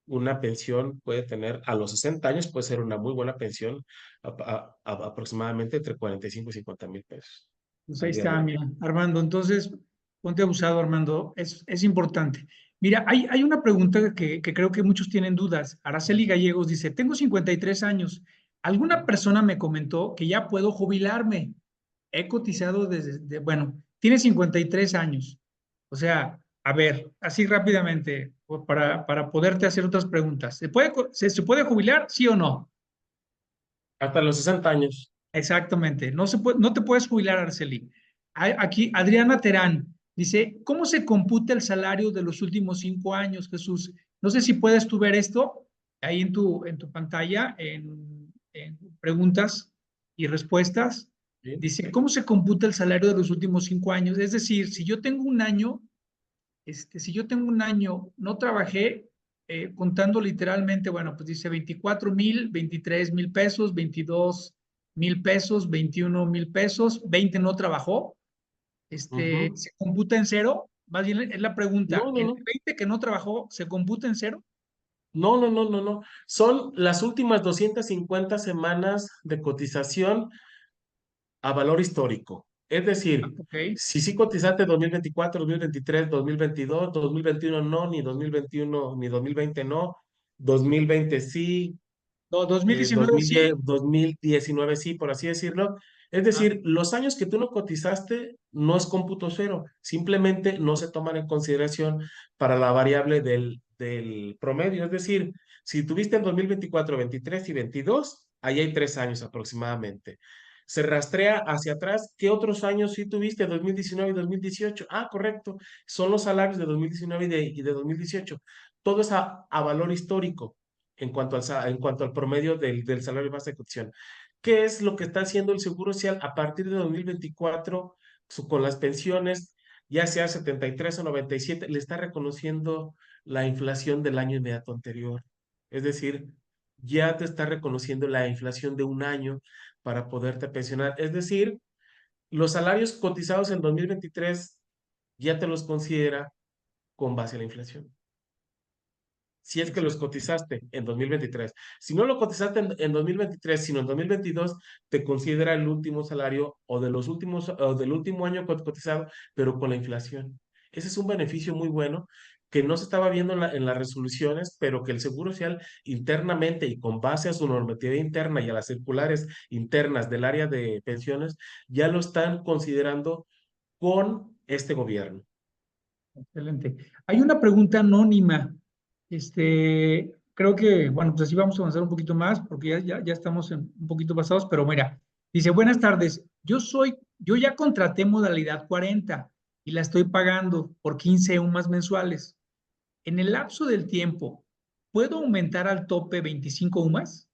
una pensión puede tener, a los 60 años puede ser una muy buena pensión, aproximadamente entre 45 y 50 mil pesos Pues ahí al día de está, hoy. mira, Armando. Entonces, ponte abusado, Armando. Es importante. Mira, hay una pregunta que creo que muchos tienen dudas. Araceli Gallegos dice, tengo 53 años. Alguna persona me comentó que ya puedo jubilarme. He cotizado bueno, tiene 53 años. O sea, a ver, así rápidamente, para poderte hacer otras preguntas. ¿Se puede jubilar, sí o no? Hasta los 60 años. Exactamente, no te puedes jubilar, Arceli. Aquí Adriana Terán dice, ¿cómo se computa el salario de los últimos 5 años, Jesús? No sé si puedes tú ver esto ahí en tu pantalla, en preguntas y respuestas. ¿Sí? Dice, ¿cómo se computa el salario de los últimos 5 años? Es decir, si yo tengo un año, no trabajé, contando literalmente, bueno, pues dice 24,000, 23,000 pesos, 22,000 pesos, 21,000 pesos, 20 no trabajó, Ujú. ¿se computa en cero? Más bien es la pregunta, No, no, ¿el no. 20 que no trabajó se computa en cero? No, no, no, no, no. Son las últimas 250 semanas de cotización a valor histórico. Es decir, Ok. si sí cotizaste 2024, 2023, 2022, 2021 no, ni 2021 ni 2020 no, 2020 sí, No, 2019 2010, sí. 2019 sí, por así decirlo. Es Ah, decir, los años que tú no cotizaste no es cómputo cero, simplemente no se toman en consideración para la variable del promedio. Es decir, si tuviste en 2024, 23 y 22, ahí hay 3 años aproximadamente. se rastrea hacia atrás. ¿Qué otros años sí tuviste? 2019 y 2018. Ah, correcto. Son los salarios de 2019 y de 2018. Todo es a valor histórico en cuanto al promedio del salario base de cotización. ¿Qué es lo que está haciendo el Seguro Social a partir de 2024 con las pensiones, ya sea 73 o 97? Le está reconociendo la inflación del año inmediato anterior. Es decir, ya te está reconociendo la inflación de un año para poderte pensionar. Es decir, los salarios cotizados en 2023 ya te los considera con base a la inflación. Si es que los Excelente. cotizaste en 2023. Si no lo cotizaste en 2023, sino en 2022, te considera el último salario o del último año cotizado, pero con la inflación. Ese es un beneficio muy bueno que no se estaba viendo en las resoluciones, pero que el Seguro Social internamente y con base a su normatividad interna y a las circulares internas del área de pensiones, ya lo están considerando con este gobierno. Excelente. Hay una pregunta anónima. Creo que, bueno, pues así vamos a avanzar un poquito más porque ya estamos un poquito pasados, pero mira, dice, buenas tardes, yo ya contraté modalidad 40 y la estoy pagando por 15 UMAS mensuales. En el lapso del tiempo, ¿puedo aumentar al tope 25 UMAS?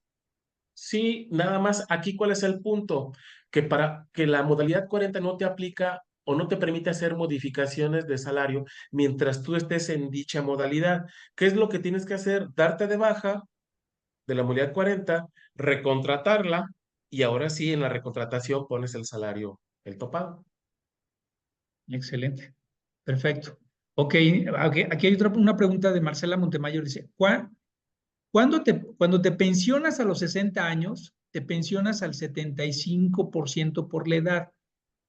Sí, nada más aquí cuál es el punto, que para que la modalidad 40 no te aplica o no te permite hacer modificaciones de salario mientras tú estés en dicha modalidad. ¿Qué es lo que tienes que hacer? Darte de baja de la modalidad 40, recontratarla y ahora sí en la recontratación pones el salario, el topado. Excelente. Perfecto. Ok, aquí hay una pregunta de Marcela Montemayor. Dice, cuando te pensionas a los 60 años, te pensionas al 75% por la edad.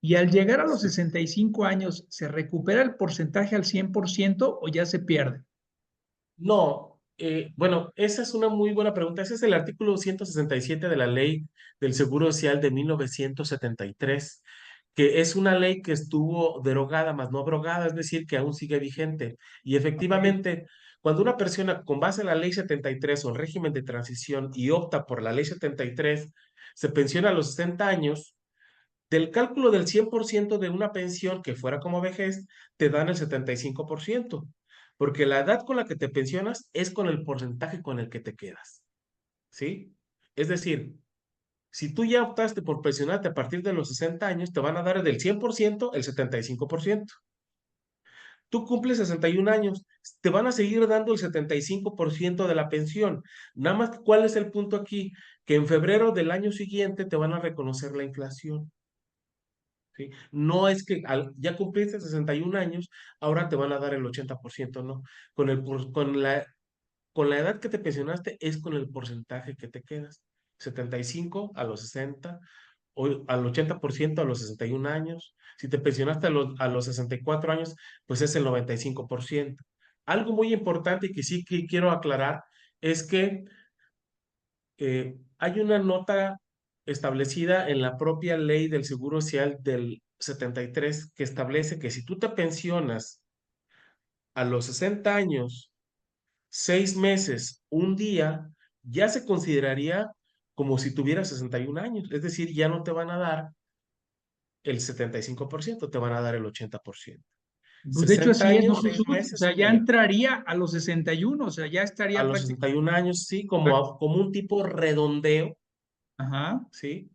Y al llegar a los Sí. 65 años, ¿se recupera el porcentaje al 100% o ya se pierde? No, bueno, esa es una muy buena pregunta. Ese es el artículo 167 de la Ley del Seguro Social de 1973, que es una ley que estuvo derogada, más no abrogada, es decir, que aún sigue vigente. Y Ok, efectivamente, cuando una persona con base en la Ley 73 o el régimen de transición y opta por la Ley 73, se pensiona a los 60 años, del cálculo del 100% de una pensión que fuera como vejez, te dan el 75%, porque la edad con la que te pensionas es con el porcentaje con el que te quedas, ¿sí? Es decir, si tú ya optaste por pensionarte a partir de los 60 años, te van a dar del 100% el 75%. Tú cumples 61 años, te van a seguir dando el 75% de la pensión. Nada más, ¿cuál es el punto aquí? Que en febrero del año siguiente te van a reconocer la inflación. ¿Sí? No es que ya cumpliste 61 años, ahora te van a dar el 80%, no. Con la edad que te pensionaste es con el porcentaje que te quedas. 75 a los 60, o al 80% a los 61 años. Si te pensionaste a los 64 años, pues es el 95%. Algo muy importante y que sí que quiero aclarar es que hay una nota establecida en la propia ley del Seguro Social del 73 que establece que si tú te pensionas a los 60 años, 6 meses, un día, ya se consideraría como si tuvieras 61 años. Es decir, ya no te van a dar el 75%, te van a dar el 80%. pues de hecho 60 así es, ¿no, años, seis Jesús? O meses, sea, un ya día. entraría a los 61, o sea, ya A estaría los prácticamente. 61 años, sí, como un tipo redondeo. Ajá, ¿Sí?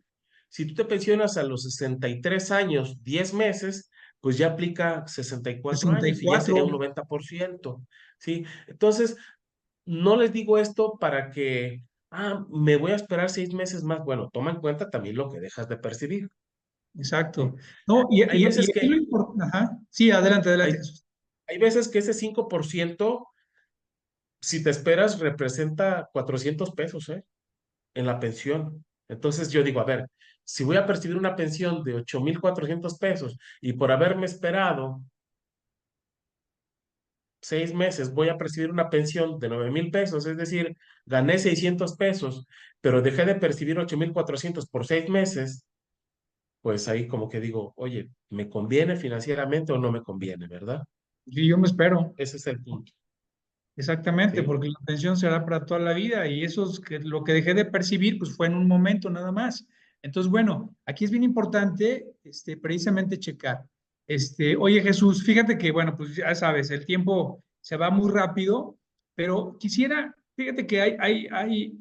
Si tú te pensionas a los 63 años, 10 meses, pues ya aplica 64 años y ya sería un 64. 90%, ¿sí? Entonces, no les digo esto para que, me voy a esperar 6 meses más. Bueno, toma en cuenta también lo que dejas de percibir, ¿sí? Exacto. No, Hay y veces aquí lo que, importante, ajá, sí, adelante, adelante, hay, Jesús. hay veces que ese 5%, si te esperas, representa 400 pesos, ¿eh? En la pensión. Entonces yo digo, a ver, si voy a percibir una pensión de 8,400 pesos y por haberme esperado 6 meses voy a percibir una pensión de 9,000 pesos, es decir, gané 600 pesos, pero dejé de percibir 8,400 por 6 meses, pues ahí como que digo, oye, ¿me conviene financieramente o no me conviene, verdad? Sí, yo me espero, Ese es el punto, exactamente, ¿sí? porque la pensión será para toda la vida y eso es que lo que dejé de percibir, pues fue en un momento nada más. Entonces, bueno, aquí es bien importante precisamente checar. Oye Jesús, fíjate que, bueno, pues ya sabes, el tiempo se va muy rápido, pero quisiera, fíjate que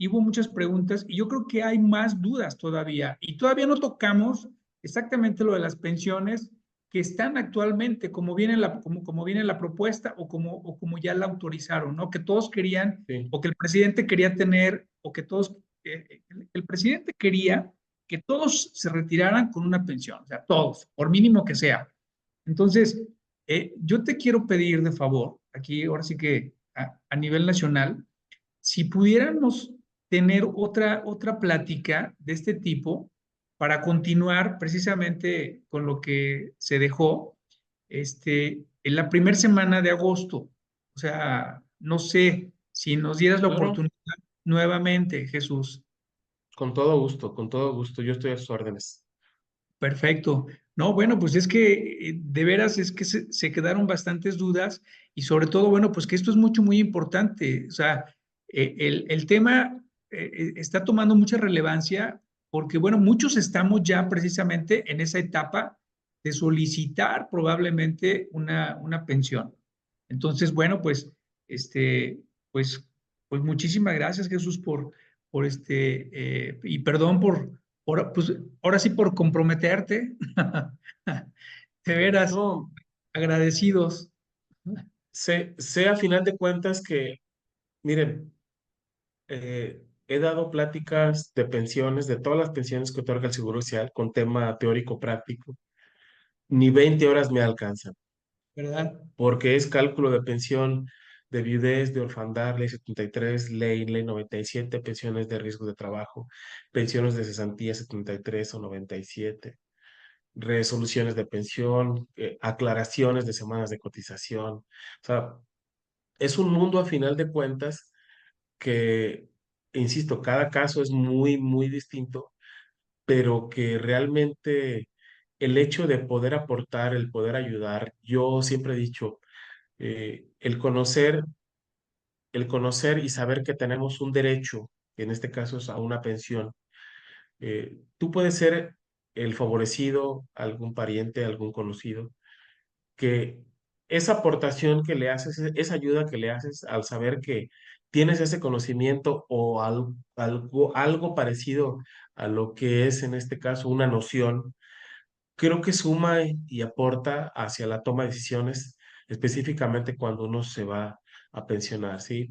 hubo muchas preguntas y yo creo que hay más dudas todavía. Y todavía no tocamos exactamente lo de las pensiones que están actualmente, como viene la propuesta o como ya la autorizaron, ¿no? Que todos querían, Sí. o que el presidente quería tener, o que todos, el presidente quería que todos se retiraran con una pensión, o sea, todos, por mínimo que sea. Entonces, yo te quiero pedir de favor, aquí ahora sí que a nivel nacional, si pudiéramos tener otra plática de este tipo para continuar precisamente con lo que se dejó en la primera semana de agosto. O sea, no sé si nos dieras la Claro, oportunidad nuevamente, Jesús. con todo gusto, yo estoy a sus órdenes. Perfecto. No, bueno, pues es que de veras es que se quedaron bastantes dudas y sobre todo, bueno, pues que esto es mucho, muy importante. O sea, el tema está tomando mucha relevancia porque, bueno, muchos estamos ya precisamente en esa etapa de solicitar probablemente una pensión. Entonces, bueno, pues, pues, pues muchísimas gracias, Jesús, por y perdón pues, ahora sí por comprometerte. De veras, No, agradecidos. sé a final de cuentas que, miren, he dado pláticas de pensiones, de todas las pensiones que otorga el Seguro Social con tema teórico práctico. Ni 20 horas me alcanzan, ¿Verdad? porque es cálculo de pensión de viudez, de orfandad, ley 73, ley 97, pensiones de riesgo de trabajo, pensiones de cesantía 73 o 97, resoluciones de pensión, aclaraciones de semanas de cotización. O sea, es un mundo a final de cuentas que, insisto, cada caso es muy, muy distinto, pero que realmente el hecho de poder aportar, el poder ayudar, yo siempre he dicho, el conocer y saber que tenemos un derecho, que en este caso es a una pensión. Tú puedes ser el favorecido, algún pariente, algún conocido, que esa aportación que le haces, esa ayuda que le haces al saber que tienes ese conocimiento o algo parecido a lo que es en este caso una noción, creo que suma y aporta hacia la toma de decisiones, específicamente cuando uno se va a pensionar, ¿sí?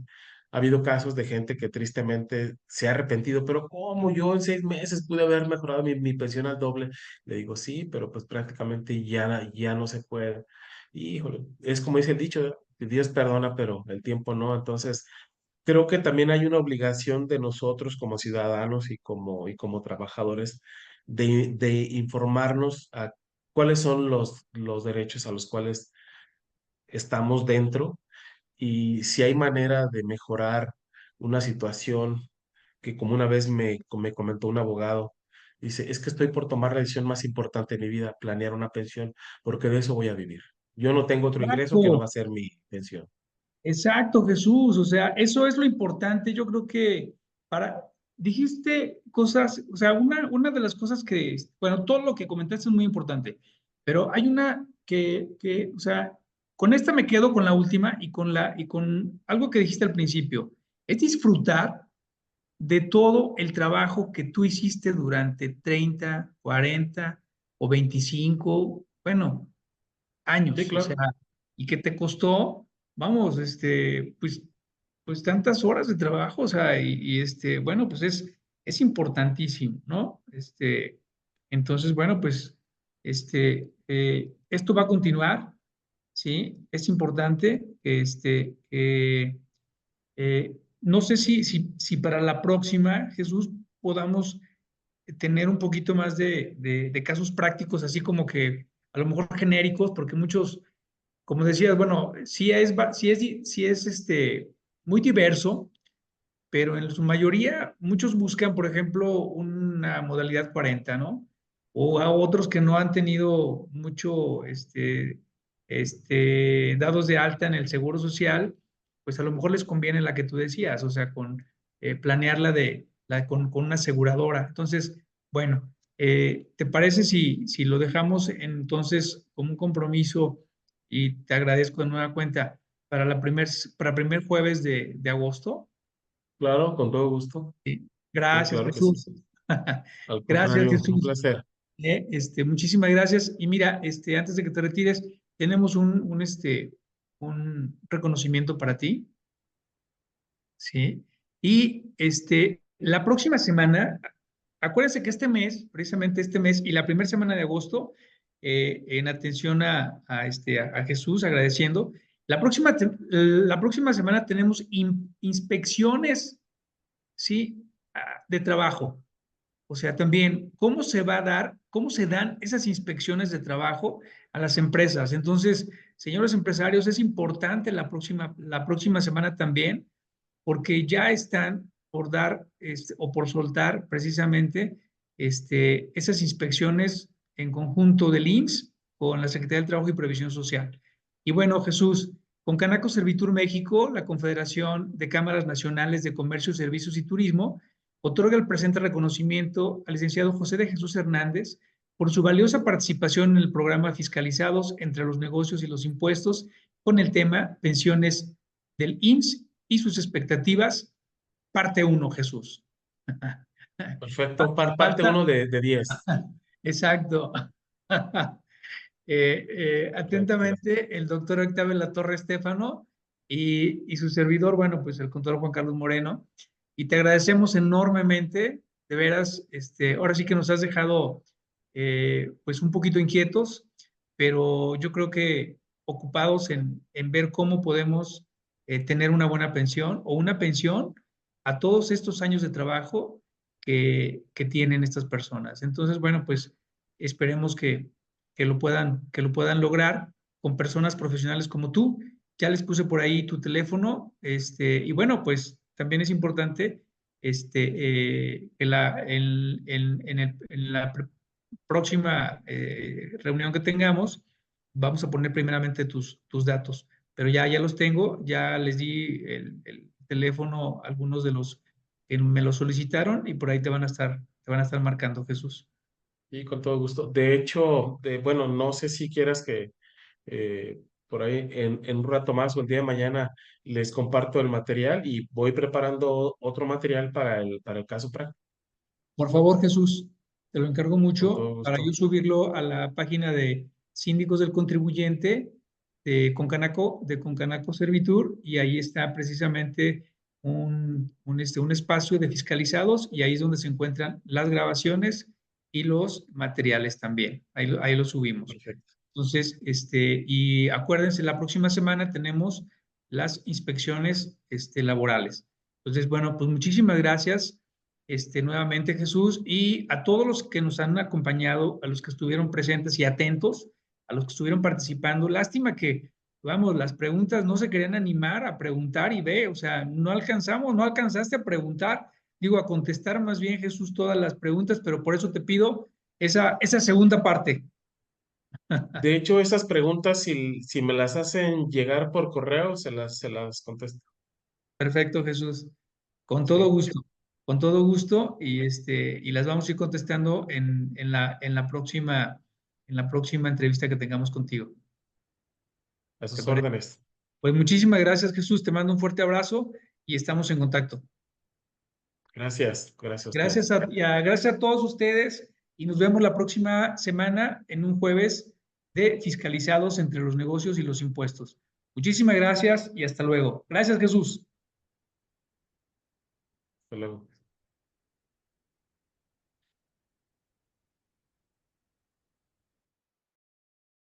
Ha habido casos de gente que tristemente se ha arrepentido, pero ¿cómo yo en 6 meses pude haber mejorado mi pensión al doble? Le digo, sí, pero pues prácticamente ya no se puede. Híjole, es como dice el dicho, Dios perdona, pero el tiempo no. Entonces, creo que también hay una obligación de nosotros como ciudadanos y como trabajadores de informarnos a cuáles son los derechos a los cuales estamos dentro y si hay manera de mejorar una situación que como una vez me comentó un abogado, dice, es que estoy por tomar la decisión más importante de mi vida, planear una pensión, porque de eso voy a vivir. Yo no tengo otro ingreso que no Exacto, va a ser mi pensión. exacto, Jesús. O sea, eso es lo importante. Yo creo que dijiste cosas, o sea, una de las cosas que, bueno, todo lo que comentaste es muy importante, pero hay una o sea, con esta me quedo con la última y con algo que dijiste al principio, es disfrutar de todo el trabajo que tú hiciste durante 30, 40 o 25, bueno, Sí, años, o sea, claro. y que te costó, vamos, pues tantas horas de trabajo, o sea, bueno, pues es importantísimo, ¿no? Entonces, bueno, pues, esto va a continuar, ¿sí? Es importante, no sé si para la próxima, Jesús, podamos tener un poquito más de casos prácticos, así como que a lo mejor genéricos, porque muchos, como decías, bueno, sí es muy diverso, pero en su mayoría muchos buscan, por ejemplo, una modalidad 40, ¿no? O a otros que no han tenido mucho, dados de alta en el seguro social, pues a lo mejor les conviene la que tú decías, o sea, con planearla con una aseguradora. Entonces, bueno. ¿Te parece si lo dejamos entonces como un compromiso y te agradezco de nueva cuenta para primer jueves de agosto? Claro, con todo gusto. Sí. Sí, Gracias, claro que sí. Jesús. Al Gracias, contrario, un Jesús. placer. Muchísimas gracias. Y mira, antes de que te retires, tenemos un reconocimiento para ti, ¿sí? Y la próxima semana, acuérdense que este mes, precisamente este mes y la primera semana de agosto, en atención a Jesús, agradeciendo, la próxima semana tenemos inspecciones, ¿sí? De trabajo. O sea, también, ¿cómo se va a dar, cómo se dan esas inspecciones de trabajo a las empresas? Entonces, señores empresarios, es importante la próxima semana también, porque ya están por dar o por soltar precisamente esas inspecciones en conjunto del IMSS con la Secretaría del Trabajo y Previsión Social. Y bueno, Jesús, con Canaco Servitur México, la Confederación de Cámaras Nacionales de Comercio, Servicios y Turismo, otorga el presente reconocimiento al licenciado José de Jesús Hernández por su valiosa participación en el programa Fiscalizados entre los negocios y los impuestos con el tema pensiones del IMSS y sus expectativas, parte uno, Jesús. Perfecto. Parte Falta, uno de 10. exacto. Perfecto, gracias. Atentamente, el doctor Octavio Latorre Estéfano y su servidor, bueno, pues el contador Juan Carlos Moreno. Y te agradecemos enormemente, de veras, ahora sí que nos has dejado pues un poquito inquietos, pero yo creo que ocupados en ver cómo podemos tener una buena pensión o una pensión a todos estos años de trabajo que tienen estas personas. Entonces, bueno, pues esperemos que lo puedan lograr con personas profesionales como tú. Ya les puse por ahí tu teléfono, y bueno, pues también es importante que en la próxima reunión que tengamos, vamos a poner primeramente tus datos, pero ya los tengo, ya les di el teléfono a algunos de los que me lo solicitaron y por ahí te van a estar marcando, Jesús. Y con todo gusto. De hecho, bueno, no sé si quieras que por ahí en un rato más o el día de mañana les comparto el material y voy preparando otro material para el caso práctico. Por favor, Jesús, te lo encargo Con mucho todo para yo gusto. subirlo a la página de síndicos del contribuyente de Concanaco Servitur, y ahí está precisamente un espacio de fiscalizados y ahí es donde se encuentran las grabaciones y los materiales también. Ahí lo subimos. Perfecto. Entonces, y acuérdense, la próxima semana tenemos las inspecciones, laborales. Entonces, bueno, pues muchísimas gracias, nuevamente, Jesús, y a todos los que nos han acompañado, a los que estuvieron presentes y atentos, a los que estuvieron participando. Lástima que, vamos, las preguntas no se querían animar a preguntar y ve, o sea, no alcanzaste a preguntar, digo, a contestar más bien, Jesús, todas las preguntas, pero por eso te pido esa segunda parte. De hecho, esas preguntas, si me las hacen llegar por correo, se las contesto. Perfecto, Jesús. Sí, Con todo gusto, y las vamos a ir contestando en la próxima entrevista que tengamos contigo. a ¿Te sus parece? órdenes. Pues muchísimas gracias, Jesús. Te mando un fuerte abrazo y estamos en contacto. Gracias, gracias a ustedes. Gracias a todos ustedes y nos vemos la próxima semana en un jueves de fiscalizados entre los negocios y los impuestos. Muchísimas gracias y hasta luego. Gracias, Jesús. Hasta luego.